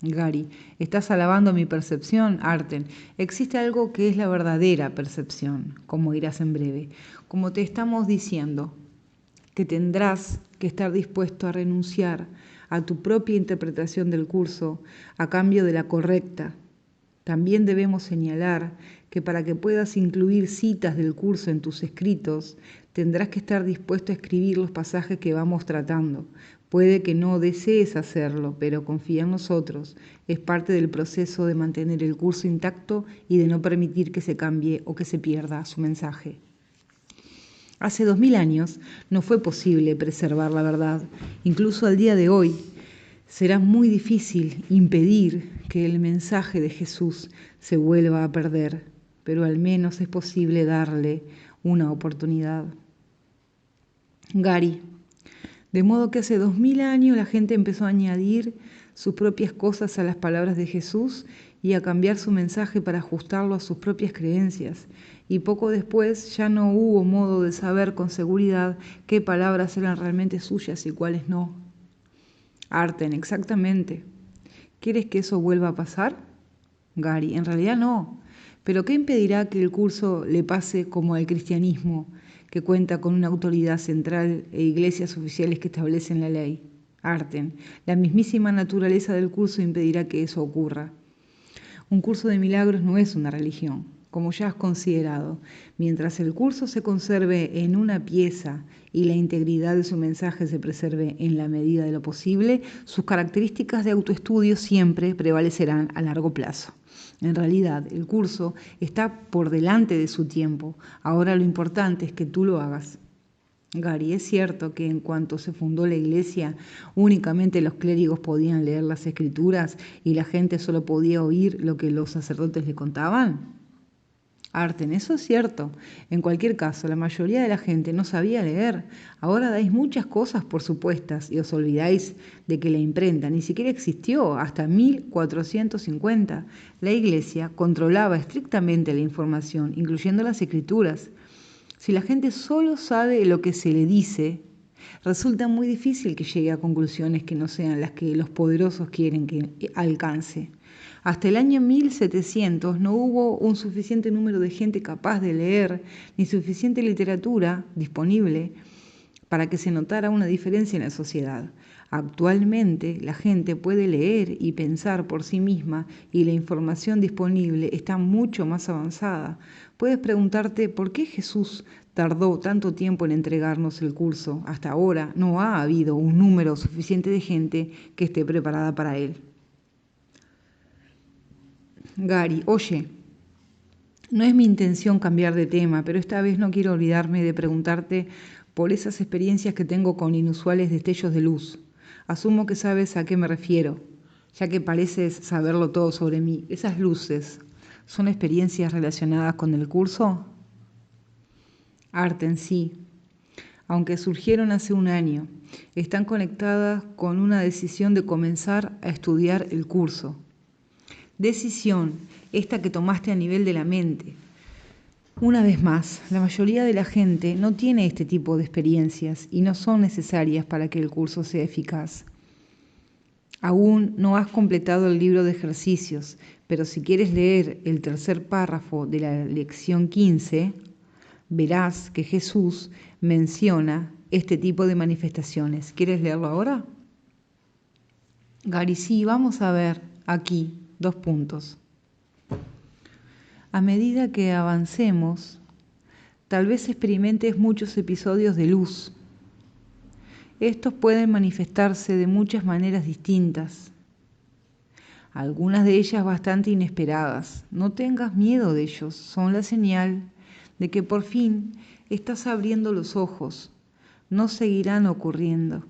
Speaker 1: Gary, ¿estás alabando mi percepción? Arten, existe algo que es la verdadera percepción, como dirás en breve. Como te estamos diciendo, que tendrás que estar dispuesto a renunciar a tu propia interpretación del curso a cambio de la correcta. También debemos señalar que para que puedas incluir citas del curso en tus escritos, tendrás que estar dispuesto a escribir los pasajes que vamos tratando. Puede que no desees hacerlo, pero confía en nosotros. Es parte del proceso de mantener el curso intacto y de no permitir que se cambie o que se pierda su mensaje. Hace 2000 años no fue posible preservar la verdad, incluso al día de hoy. Será muy difícil impedir que el mensaje de Jesús se vuelva a perder, pero al menos es posible darle una oportunidad. Gary. De modo que hace 2000 años la gente empezó a añadir sus propias cosas a las palabras de Jesús y a cambiar su mensaje para ajustarlo a sus propias creencias. Y poco después ya no hubo modo de saber con seguridad qué palabras eran realmente suyas y cuáles no. Arten, exactamente. ¿Quieres que eso vuelva a pasar? Gary, en realidad no. Pero ¿qué impedirá que el curso le pase como al cristianismo, que cuenta con una autoridad central e iglesias oficiales que establecen la ley? Arten, la mismísima naturaleza del curso impedirá que eso ocurra. Un curso de milagros no es una religión, como ya has considerado. Mientras el curso se conserve en una pieza y la integridad de su mensaje se preserve en la medida de lo posible, sus características de autoestudio siempre prevalecerán a largo plazo. En realidad, el curso está por delante de su tiempo. Ahora lo importante es que tú lo hagas. Gary, es cierto que en cuanto se fundó la iglesia, únicamente los clérigos podían leer las escrituras y la gente solo podía oír lo que los sacerdotes le contaban. Arten, eso es cierto. En cualquier caso, la mayoría de la gente no sabía leer. Ahora dais muchas cosas por supuestas y os olvidáis de que la imprenta ni siquiera existió hasta 1450. La iglesia controlaba estrictamente la información, incluyendo las escrituras. Si la gente solo sabe lo que se le dice, resulta muy difícil que llegue a conclusiones que no sean las que los poderosos quieren que alcance. Hasta el año 1700 no hubo un suficiente número de gente capaz de leer, ni suficiente literatura disponible para que se notara una diferencia en la sociedad. Actualmente la gente puede leer y pensar por sí misma y la información disponible está mucho más avanzada. Puedes preguntarte por qué Jesús tardó tanto tiempo en entregarnos el curso. Hasta ahora no ha habido un número suficiente de gente que esté preparada para él. Gary, oye, no es mi intención cambiar de tema, pero esta vez no quiero olvidarme de preguntarte por esas experiencias que tengo con inusuales destellos de luz. Asumo que sabes a qué me refiero, ya que pareces saberlo todo sobre mí. ¿Esas luces son experiencias relacionadas con el curso? Arten, sí. Aunque surgieron hace un año, están conectadas con una decisión de comenzar a estudiar el curso. Decisión, esta que tomaste a nivel de la mente. Una vez más, la mayoría de la gente no tiene este tipo de experiencias y no son necesarias para que el curso sea eficaz. Aún no has completado el libro de ejercicios, pero si quieres leer el tercer párrafo de la lección 15, verás que Jesús menciona este tipo de manifestaciones. ¿Quieres leerlo ahora? Gary, sí, vamos a ver aquí 2 puntos. A medida que avancemos, tal vez experimentes muchos episodios de luz. Estos pueden manifestarse de muchas maneras distintas, algunas de ellas bastante inesperadas. No tengas miedo de ellos, son la señal de que por fin estás abriendo los ojos. No seguirán ocurriendo,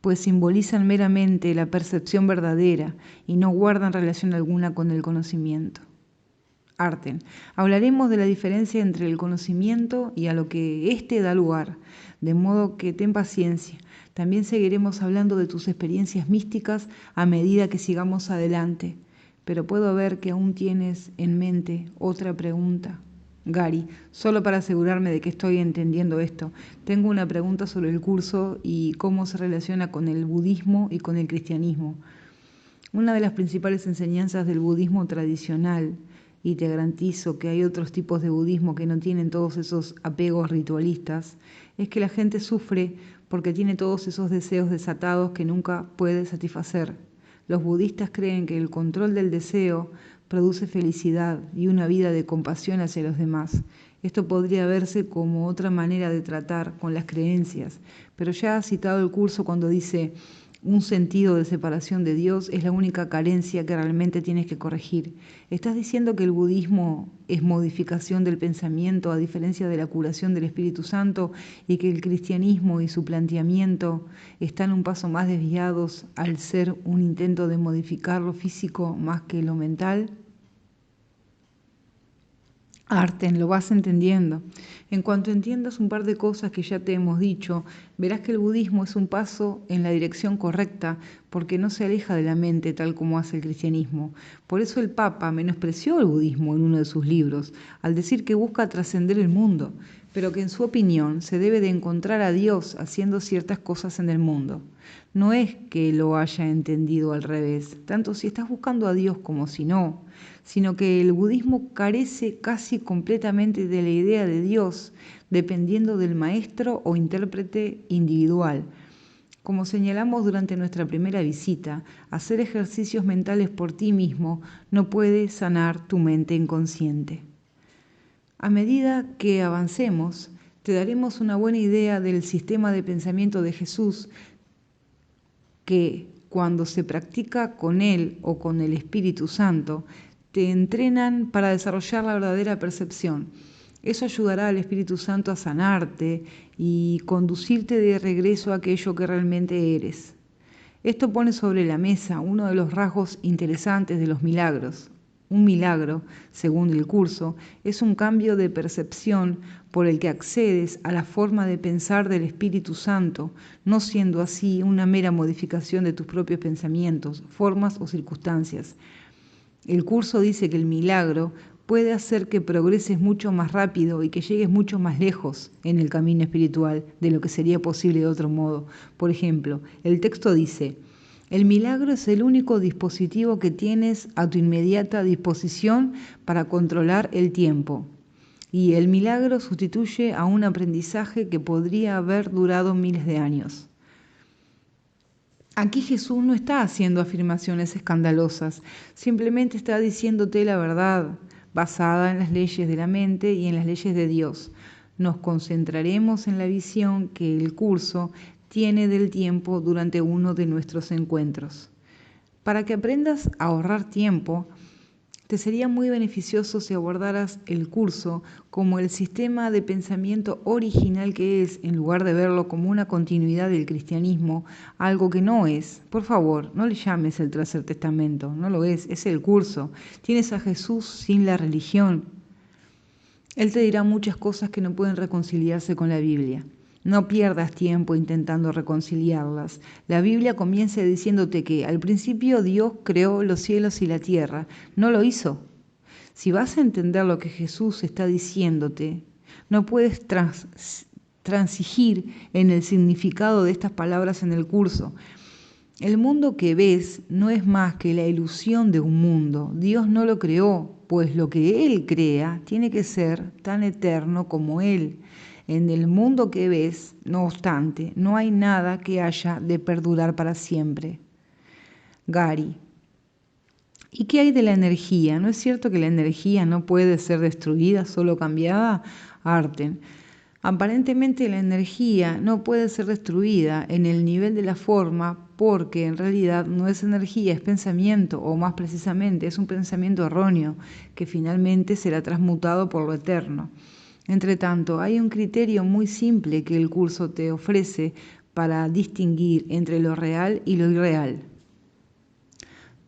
Speaker 1: pues simbolizan meramente la percepción verdadera y no guardan relación alguna con el conocimiento. Arten. Hablaremos de la diferencia entre el conocimiento y a lo que éste da lugar, de modo que ten paciencia. También seguiremos hablando de tus experiencias místicas a medida que sigamos adelante, pero puedo ver que aún tienes en mente otra pregunta. Gary, solo para asegurarme de que estoy entendiendo esto, tengo una pregunta sobre el curso y cómo se relaciona con el budismo y con el cristianismo. Una de las principales enseñanzas del budismo tradicional, y te garantizo que hay otros tipos de budismo que no tienen todos esos apegos ritualistas, es que la gente sufre porque tiene todos esos deseos desatados que nunca puede satisfacer. Los budistas creen que el control del deseo produce felicidad y una vida de compasión hacia los demás. Esto podría verse como otra manera de tratar con las creencias, pero ya has citado el curso cuando dice: un sentido de separación de Dios es la única carencia que realmente tienes que corregir. ¿Estás diciendo que el budismo es modificación del pensamiento a diferencia de la curación del Espíritu Santo y que el cristianismo y su planteamiento están un paso más desviados al ser un intento de modificar lo físico más que lo mental? Arten, lo vas entendiendo. En cuanto entiendas un par de cosas que ya te hemos dicho, verás que el budismo es un paso en la dirección correcta porque no se aleja de la mente tal como hace el cristianismo. Por eso el Papa menospreció el budismo en uno de sus libros, al decir que busca trascender el mundo, pero que en su opinión se debe de encontrar a Dios haciendo ciertas cosas en el mundo. No es que lo haya entendido al revés, tanto si estás buscando a Dios como si no, sino que el budismo carece casi completamente de la idea de Dios, dependiendo del maestro o intérprete individual. Como señalamos durante nuestra primera visita, hacer ejercicios mentales por ti mismo no puede sanar tu mente inconsciente. A medida que avancemos, te daremos una buena idea del sistema de pensamiento de Jesús que, cuando se practica con Él o con el Espíritu Santo, te entrenan para desarrollar la verdadera percepción. Eso ayudará al Espíritu Santo a sanarte y conducirte de regreso a aquello que realmente eres. Esto pone sobre la mesa uno de los rasgos interesantes de los milagros. Un milagro, según el curso, es un cambio de percepción por el que accedes a la forma de pensar del Espíritu Santo, no siendo así una mera modificación de tus propios pensamientos, formas o circunstancias. El curso dice que el milagro puede hacer que progreses mucho más rápido y que llegues mucho más lejos en el camino espiritual de lo que sería posible de otro modo. Por ejemplo, el texto dice: el milagro es el único dispositivo que tienes a tu inmediata disposición para controlar el tiempo. Y el milagro sustituye a un aprendizaje que podría haber durado miles de años. Aquí Jesús no está haciendo afirmaciones escandalosas, simplemente está diciéndote la verdad, basada en las leyes de la mente y en las leyes de Dios. Nos concentraremos en la visión que el curso tiene del tiempo durante uno de nuestros encuentros. Para que aprendas a ahorrar tiempo, te sería muy beneficioso si abordaras el curso como el sistema de pensamiento original que es, en lugar de verlo como una continuidad del cristianismo, algo que no es. Por favor, no le llames el Tercer Testamento, no lo es el curso. Tienes a Jesús sin la religión. Él te dirá muchas cosas que no pueden reconciliarse con la Biblia. No pierdas tiempo intentando reconciliarlas. La Biblia comienza diciéndote que al principio Dios creó los cielos y la tierra. No lo hizo. Si vas a entender lo que Jesús está diciéndote, no puedes transigir en el significado de estas palabras en el curso. El mundo que ves no es más que la ilusión de un mundo. Dios no lo creó, pues lo que Él crea tiene que ser tan eterno como Él. En el mundo que ves, no obstante, no hay nada que haya de perdurar para siempre. Gary. ¿Y qué hay de la energía? ¿No es cierto que la energía no puede ser destruida, solo cambiada? Arten. Aparentemente la energía no puede ser destruida en el nivel de la forma porque en realidad no es energía, es pensamiento, o más precisamente es un pensamiento erróneo que finalmente será transmutado por lo eterno. Entre tanto, hay un criterio muy simple que el curso te ofrece para distinguir entre lo real y lo irreal.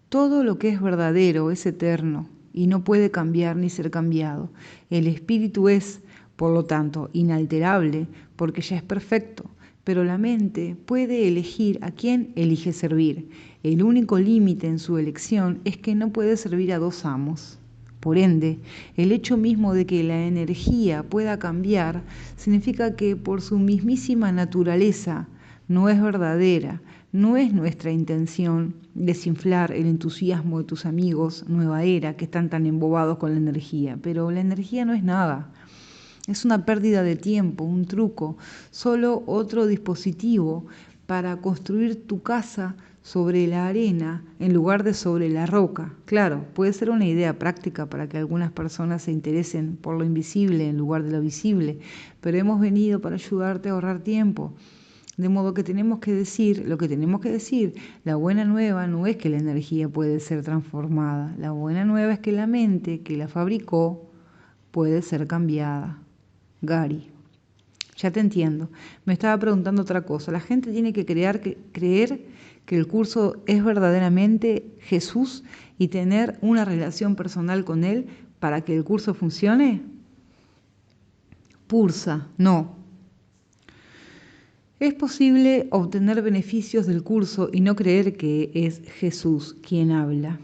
Speaker 1: Todo lo que es verdadero es eterno y no puede cambiar ni ser cambiado. El espíritu es, por lo tanto, inalterable porque ya es perfecto, pero la mente puede elegir a quién elige servir. El único límite en su elección es que no puede servir a dos amos. Por ende, el hecho mismo de que la energía pueda cambiar significa que por su mismísima naturaleza no es verdadera. No es nuestra intención desinflar el entusiasmo de tus amigos Nueva Era que están tan embobados con la energía, pero la energía no es nada. Es una pérdida de tiempo, un truco, solo otro dispositivo para construir tu casa sobre la arena en lugar de sobre la roca. Claro, puede ser una idea práctica para que algunas personas se interesen por lo invisible en lugar de lo visible, pero hemos venido para ayudarte a ahorrar tiempo. De modo que tenemos que decir lo que tenemos que decir. La buena nueva no es que la energía puede ser transformada. La buena nueva es que la mente que la fabricó puede ser cambiada. Gary. Ya te entiendo. Me estaba preguntando otra cosa. La gente tiene que creer que el curso es verdaderamente Jesús y tener una relación personal con Él para que el curso funcione. Pursa, no. Es posible obtener beneficios del curso y no creer que es Jesús quien habla.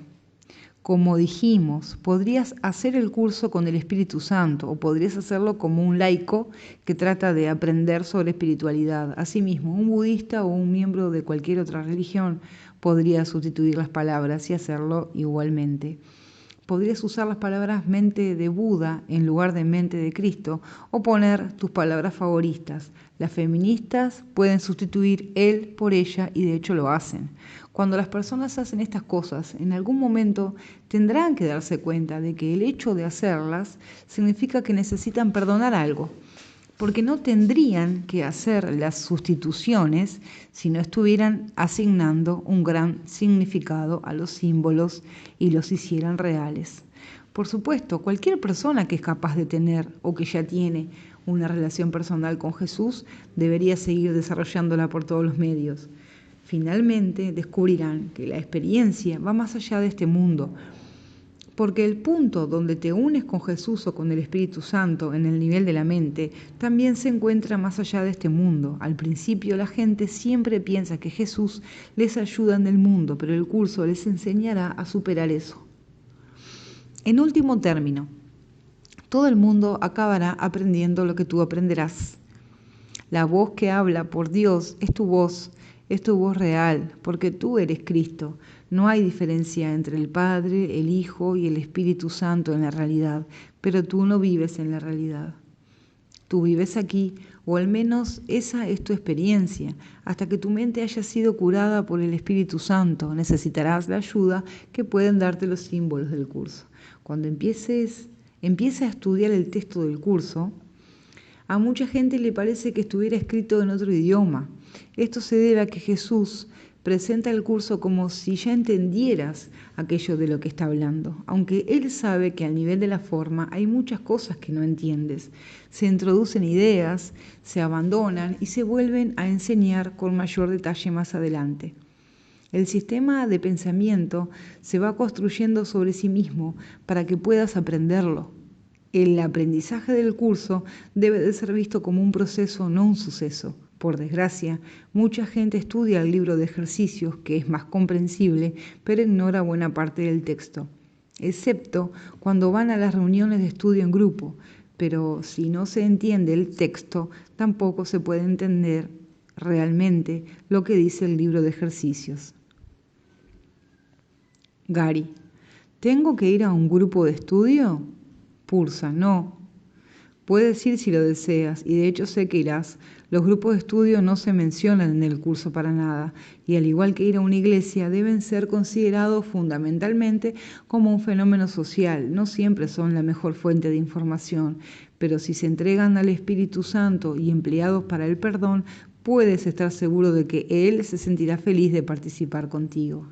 Speaker 1: Como dijimos, podrías hacer el curso con el Espíritu Santo o podrías hacerlo como un laico que trata de aprender sobre espiritualidad. Asimismo, un budista o un miembro de cualquier otra religión podría sustituir las palabras y hacerlo igualmente. Podrías usar las palabras mente de Buda en lugar de mente de Cristo o poner tus palabras favoritas. Las feministas pueden sustituir él por ella y de hecho lo hacen. Cuando las personas hacen estas cosas, en algún momento tendrán que darse cuenta de que el hecho de hacerlas significa que necesitan perdonar algo, porque no tendrían que hacer las sustituciones si no estuvieran asignando un gran significado a los símbolos y los hicieran reales. Por supuesto, cualquier persona que es capaz de tener o que ya tiene una relación personal con Jesús debería seguir desarrollándola por todos los medios. Finalmente descubrirán que la experiencia va más allá de este mundo, porque el punto donde te unes con Jesús o con el Espíritu Santo en el nivel de la mente también se encuentra más allá de este mundo. Al principio la gente siempre piensa que Jesús les ayuda en el mundo, pero el curso les enseñará a superar eso. En último término, todo el mundo acabará aprendiendo lo que tú aprenderás. La voz que habla por Dios es tu voz real, porque tú eres Cristo. No hay diferencia entre el Padre, el Hijo y el Espíritu Santo en la realidad, pero tú no vives en la realidad. Tú vives aquí, o al menos esa es tu experiencia. Hasta que tu mente haya sido curada por el Espíritu Santo, necesitarás la ayuda que pueden darte los símbolos del curso. Cuando empieces a estudiar el texto del curso, a mucha gente le parece que estuviera escrito en otro idioma. Esto se debe a que Jesús presenta el curso como si ya entendieras aquello de lo que está hablando, aunque Él sabe que al nivel de la forma hay muchas cosas que no entiendes. Se introducen ideas, se abandonan y se vuelven a enseñar con mayor detalle más adelante. El sistema de pensamiento se va construyendo sobre sí mismo para que puedas aprenderlo. El aprendizaje del curso debe de ser visto como un proceso, no un suceso. Por desgracia, mucha gente estudia el libro de ejercicios, que es más comprensible, pero ignora buena parte del texto, excepto cuando van a las reuniones de estudio en grupo. Pero si no se entiende el texto, tampoco se puede entender realmente lo que dice el libro de ejercicios. Gary, ¿tengo que ir a un grupo de estudio? Pursa, no. Puedes ir si lo deseas, y de hecho sé que irás. Los grupos de estudio no se mencionan en el curso para nada, y al igual que ir a una iglesia, deben ser considerados fundamentalmente como un fenómeno social. No siempre son la mejor fuente de información, pero si se entregan al Espíritu Santo y empleados para el perdón, puedes estar seguro de que Él se sentirá feliz de participar contigo.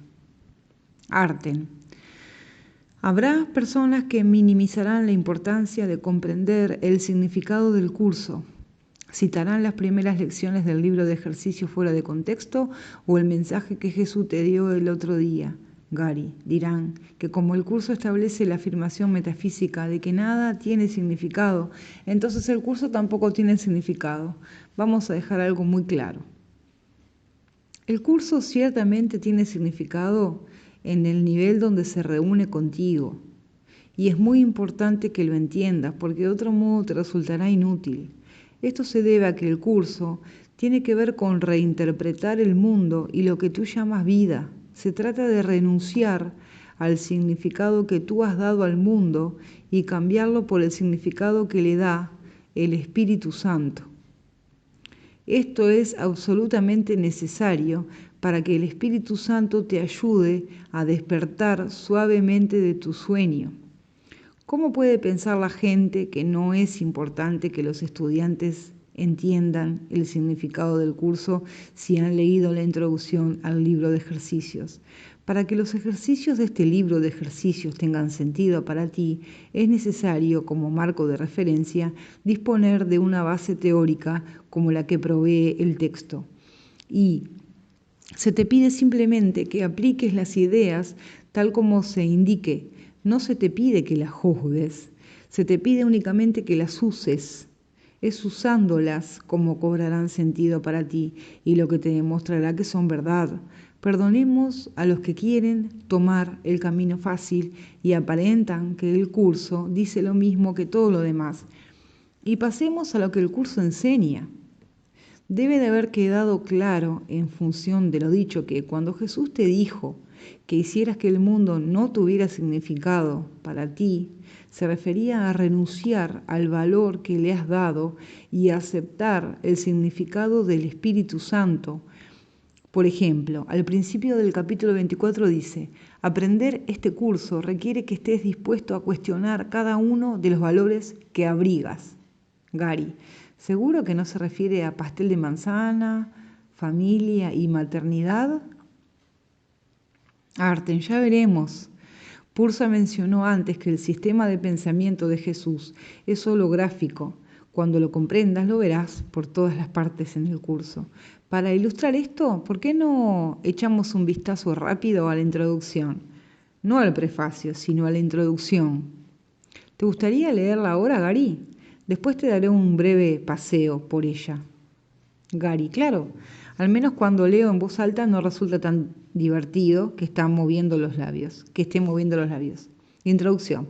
Speaker 1: Arten. Habrá personas que minimizarán la importancia de comprender el significado del curso. Citarán las primeras lecciones del libro de ejercicio fuera de contexto o el mensaje que Jesús te dio el otro día. Gary, dirán que como el curso establece la afirmación metafísica de que nada tiene significado, entonces el curso tampoco tiene significado. Vamos a dejar algo muy claro. El curso ciertamente tiene significado en el nivel donde se reúne contigo. Y es muy importante que lo entiendas, porque de otro modo te resultará inútil. Esto se debe a que el curso tiene que ver con reinterpretar el mundo y lo que tú llamas vida. Se trata de renunciar al significado que tú has dado al mundo y cambiarlo por el significado que le da el Espíritu Santo. Esto es absolutamente necesario para que el Espíritu Santo te ayude a despertar suavemente de tu sueño. ¿Cómo puede pensar la gente que no es importante que los estudiantes entiendan el significado del curso si han leído la introducción al libro de ejercicios. Para que los ejercicios de este libro de ejercicios tengan sentido para ti, es necesario, como marco de referencia, disponer de una base teórica como la que provee el texto. Y se te pide simplemente que apliques las ideas tal como se indique. No se te pide que las juzgues, se te pide únicamente que las uses. Es usándolas como cobrarán sentido para ti y lo que te demostrará que son verdad. Perdonemos a los que quieren tomar el camino fácil y aparentan que el curso dice lo mismo que todo lo demás. Y pasemos a lo que el curso enseña. Debe de haber quedado claro en función de lo dicho que cuando Jesús te dijo que hicieras que el mundo no tuviera significado para ti, se refería a renunciar al valor que le has dado y a aceptar el significado del Espíritu Santo. Por ejemplo, al principio del capítulo 24 dice: aprender este curso requiere que estés dispuesto a cuestionar cada uno de los valores que abrigas. Gary, ¿seguro que no se refiere a pastel de manzana, familia y maternidad? Arten, ya veremos. Pursa mencionó antes que el sistema de pensamiento de Jesús es holográfico. Cuando lo comprendas lo verás por todas las partes en el curso. Para ilustrar esto, ¿por qué no echamos un vistazo rápido a la introducción? No al prefacio, sino a la introducción. ¿Te gustaría leerla ahora, Gary? Después te daré un breve paseo por ella. Gary, claro, al menos cuando leo en voz alta no resulta tan divertido que esté moviendo los labios. Introducción.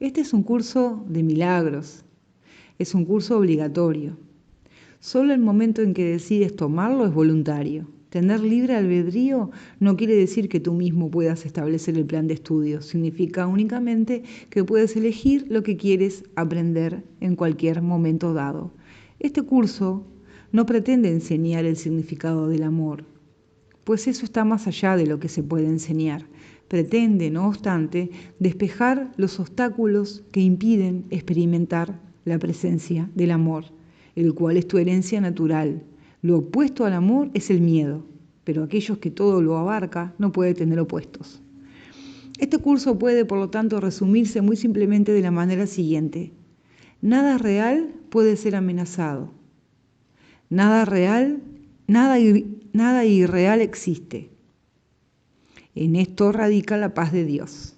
Speaker 1: Este es un curso de milagros. Es un curso obligatorio. Solo el momento en que decides tomarlo es voluntario. Tener libre albedrío no quiere decir que tú mismo puedas establecer el plan de estudio. Significa únicamente que puedes elegir lo que quieres aprender en cualquier momento dado. Este curso no pretende enseñar el significado del amor, pues eso está más allá de lo que se puede enseñar. Pretende, no obstante, despejar los obstáculos que impiden experimentar la presencia del amor, el cual es tu herencia natural. Lo opuesto al amor es el miedo, pero aquellos que todo lo abarca no puede tener opuestos. Este curso puede, por lo tanto, resumirse muy simplemente de la manera siguiente: nada real puede ser amenazado. Nada irreal existe. En esto radica la paz de Dios.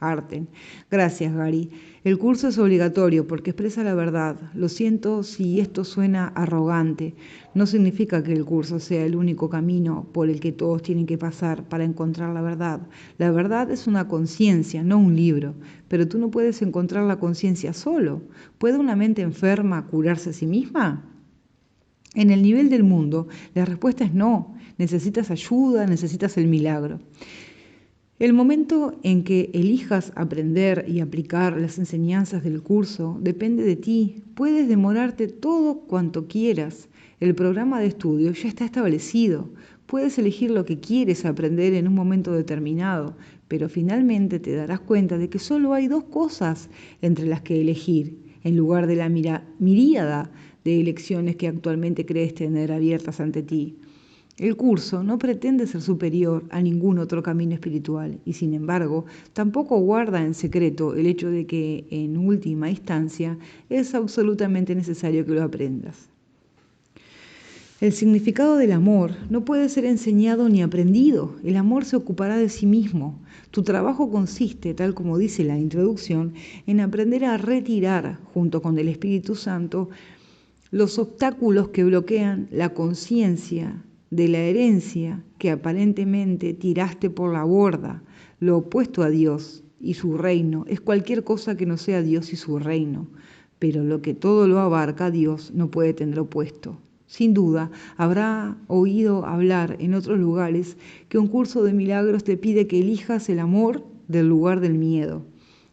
Speaker 1: Arten. Gracias, Gary. El curso es obligatorio porque expresa la verdad. Lo siento si esto suena arrogante. No significa que el curso sea el único camino por el que todos tienen que pasar para encontrar la verdad. La verdad es una conciencia, no un libro. Pero tú no puedes encontrar la conciencia solo. ¿Puede una mente enferma curarse a sí misma? En el nivel del mundo, la respuesta es no. Necesitas ayuda, necesitas el milagro. El momento en que elijas aprender y aplicar las enseñanzas del curso depende de ti. Puedes demorarte todo cuanto quieras. El programa de estudio ya está establecido. Puedes elegir lo que quieres aprender en un momento determinado, pero finalmente te darás cuenta de que solo hay dos cosas entre las que elegir, en lugar de la miríada de elecciones que actualmente crees tener abiertas ante ti. El curso no pretende ser superior a ningún otro camino espiritual y, sin embargo, tampoco guarda en secreto el hecho de que, en última instancia, es absolutamente necesario que lo aprendas. El significado del amor no puede ser enseñado ni aprendido. El amor se ocupará de sí mismo. Tu trabajo consiste, tal como dice la introducción, en aprender a retirar, junto con el Espíritu Santo, los obstáculos que bloquean la conciencia de la herencia que aparentemente tiraste por la borda. Lo opuesto a Dios y su reino es cualquier cosa que no sea Dios y su reino, pero lo que todo lo abarca, Dios no puede tener opuesto. Sin duda, habrá oído hablar en otros lugares que un curso de milagros te pide que elijas el amor del lugar del miedo.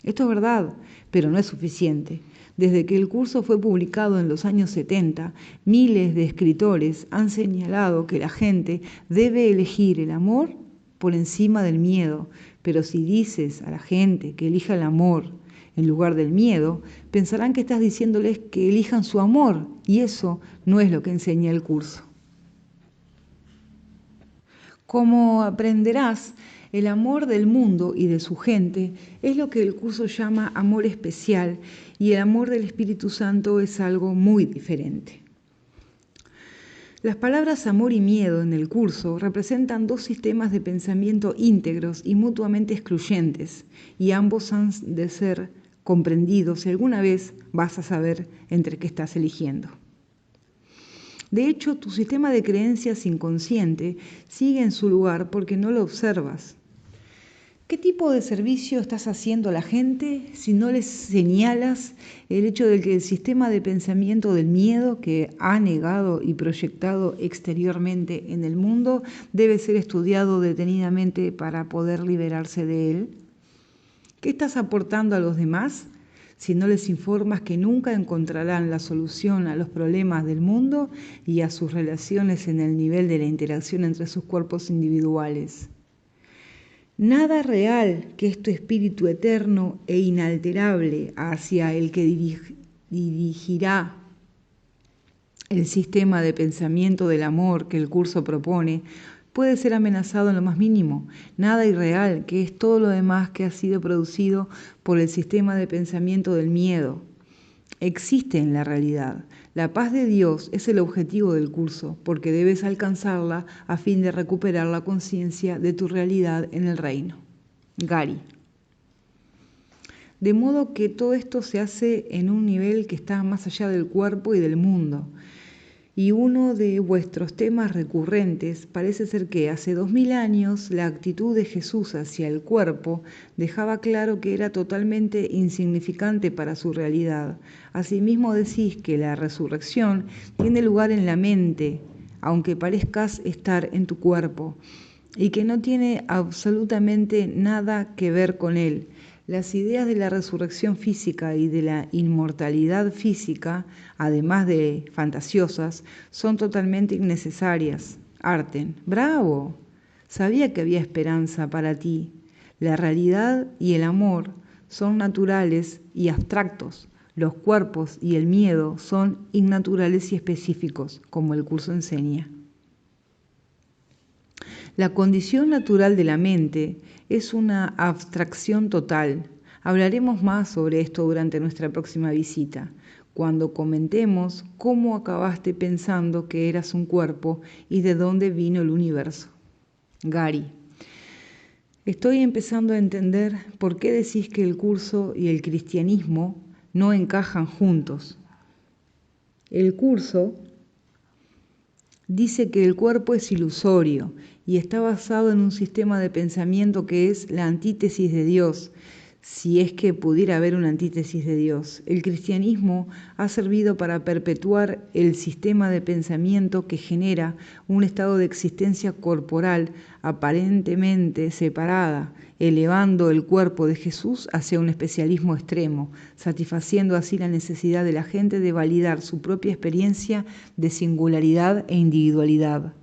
Speaker 1: Esto es verdad, pero no es suficiente. Desde que el curso fue publicado en los años 70, miles de escritores han señalado que la gente debe elegir el amor por encima del miedo. Pero si dices a la gente que elija el amor en lugar del miedo, pensarán que estás diciéndoles que elijan su amor, y eso no es lo que enseña el curso. Como aprenderás, el amor del mundo y de su gente es lo que el curso llama amor especial, y el amor del Espíritu Santo es algo muy diferente. Las palabras amor y miedo en el curso representan dos sistemas de pensamiento íntegros y mutuamente excluyentes, y ambos han de ser comprendidos y alguna vez vas a saber entre qué estás eligiendo. De hecho, tu sistema de creencias inconsciente sigue en su lugar porque no lo observas. ¿Qué tipo de servicio estás haciendo a la gente si no les señalas el hecho de que el sistema de pensamiento del miedo que ha negado y proyectado exteriormente en el mundo debe ser estudiado detenidamente para poder liberarse de él? ¿Qué estás aportando a los demás si no les informas que nunca encontrarán la solución a los problemas del mundo y a sus relaciones en el nivel de la interacción entre sus cuerpos individuales? Nada real que es tu espíritu eterno e inalterable hacia el que dirigirá el sistema de pensamiento del amor que el curso propone puede ser amenazado en lo más mínimo. Nada irreal, que es todo lo demás que ha sido producido por el sistema de pensamiento del miedo, existe en la realidad. La paz de Dios es el objetivo del curso, porque debes alcanzarla a fin de recuperar la conciencia de tu realidad en el reino. Gary. De modo que todo esto se hace en un nivel que está más allá del cuerpo y del mundo. Y uno de vuestros temas recurrentes parece ser que hace 2000 años la actitud de Jesús hacia el cuerpo dejaba claro que era totalmente insignificante para su realidad. Asimismo decís que la resurrección tiene lugar en la mente, aunque parezcas estar en tu cuerpo, y que no tiene absolutamente nada que ver con él. Las ideas de la resurrección física y de la inmortalidad física, además de fantasiosas, son totalmente innecesarias. Arten, ¡bravo! Sabía que había esperanza para ti. La realidad y el amor son naturales y abstractos. Los cuerpos y el miedo son innaturales y específicos, como el curso enseña. La condición natural de la mente es una abstracción total. Hablaremos más sobre esto durante nuestra próxima visita, cuando comentemos cómo acabaste pensando que eras un cuerpo y de dónde vino el universo. Gary. Estoy empezando a entender por qué decís que el curso y el cristianismo no encajan juntos. El curso dice que el cuerpo es ilusorio y está basado en un sistema de pensamiento que es la antítesis de Dios, si es que pudiera haber una antítesis de Dios. El cristianismo ha servido para perpetuar el sistema de pensamiento que genera un estado de existencia corporal aparentemente separada, elevando el cuerpo de Jesús hacia un especialismo extremo, satisfaciendo así la necesidad de la gente de validar su propia experiencia de singularidad e individualidad.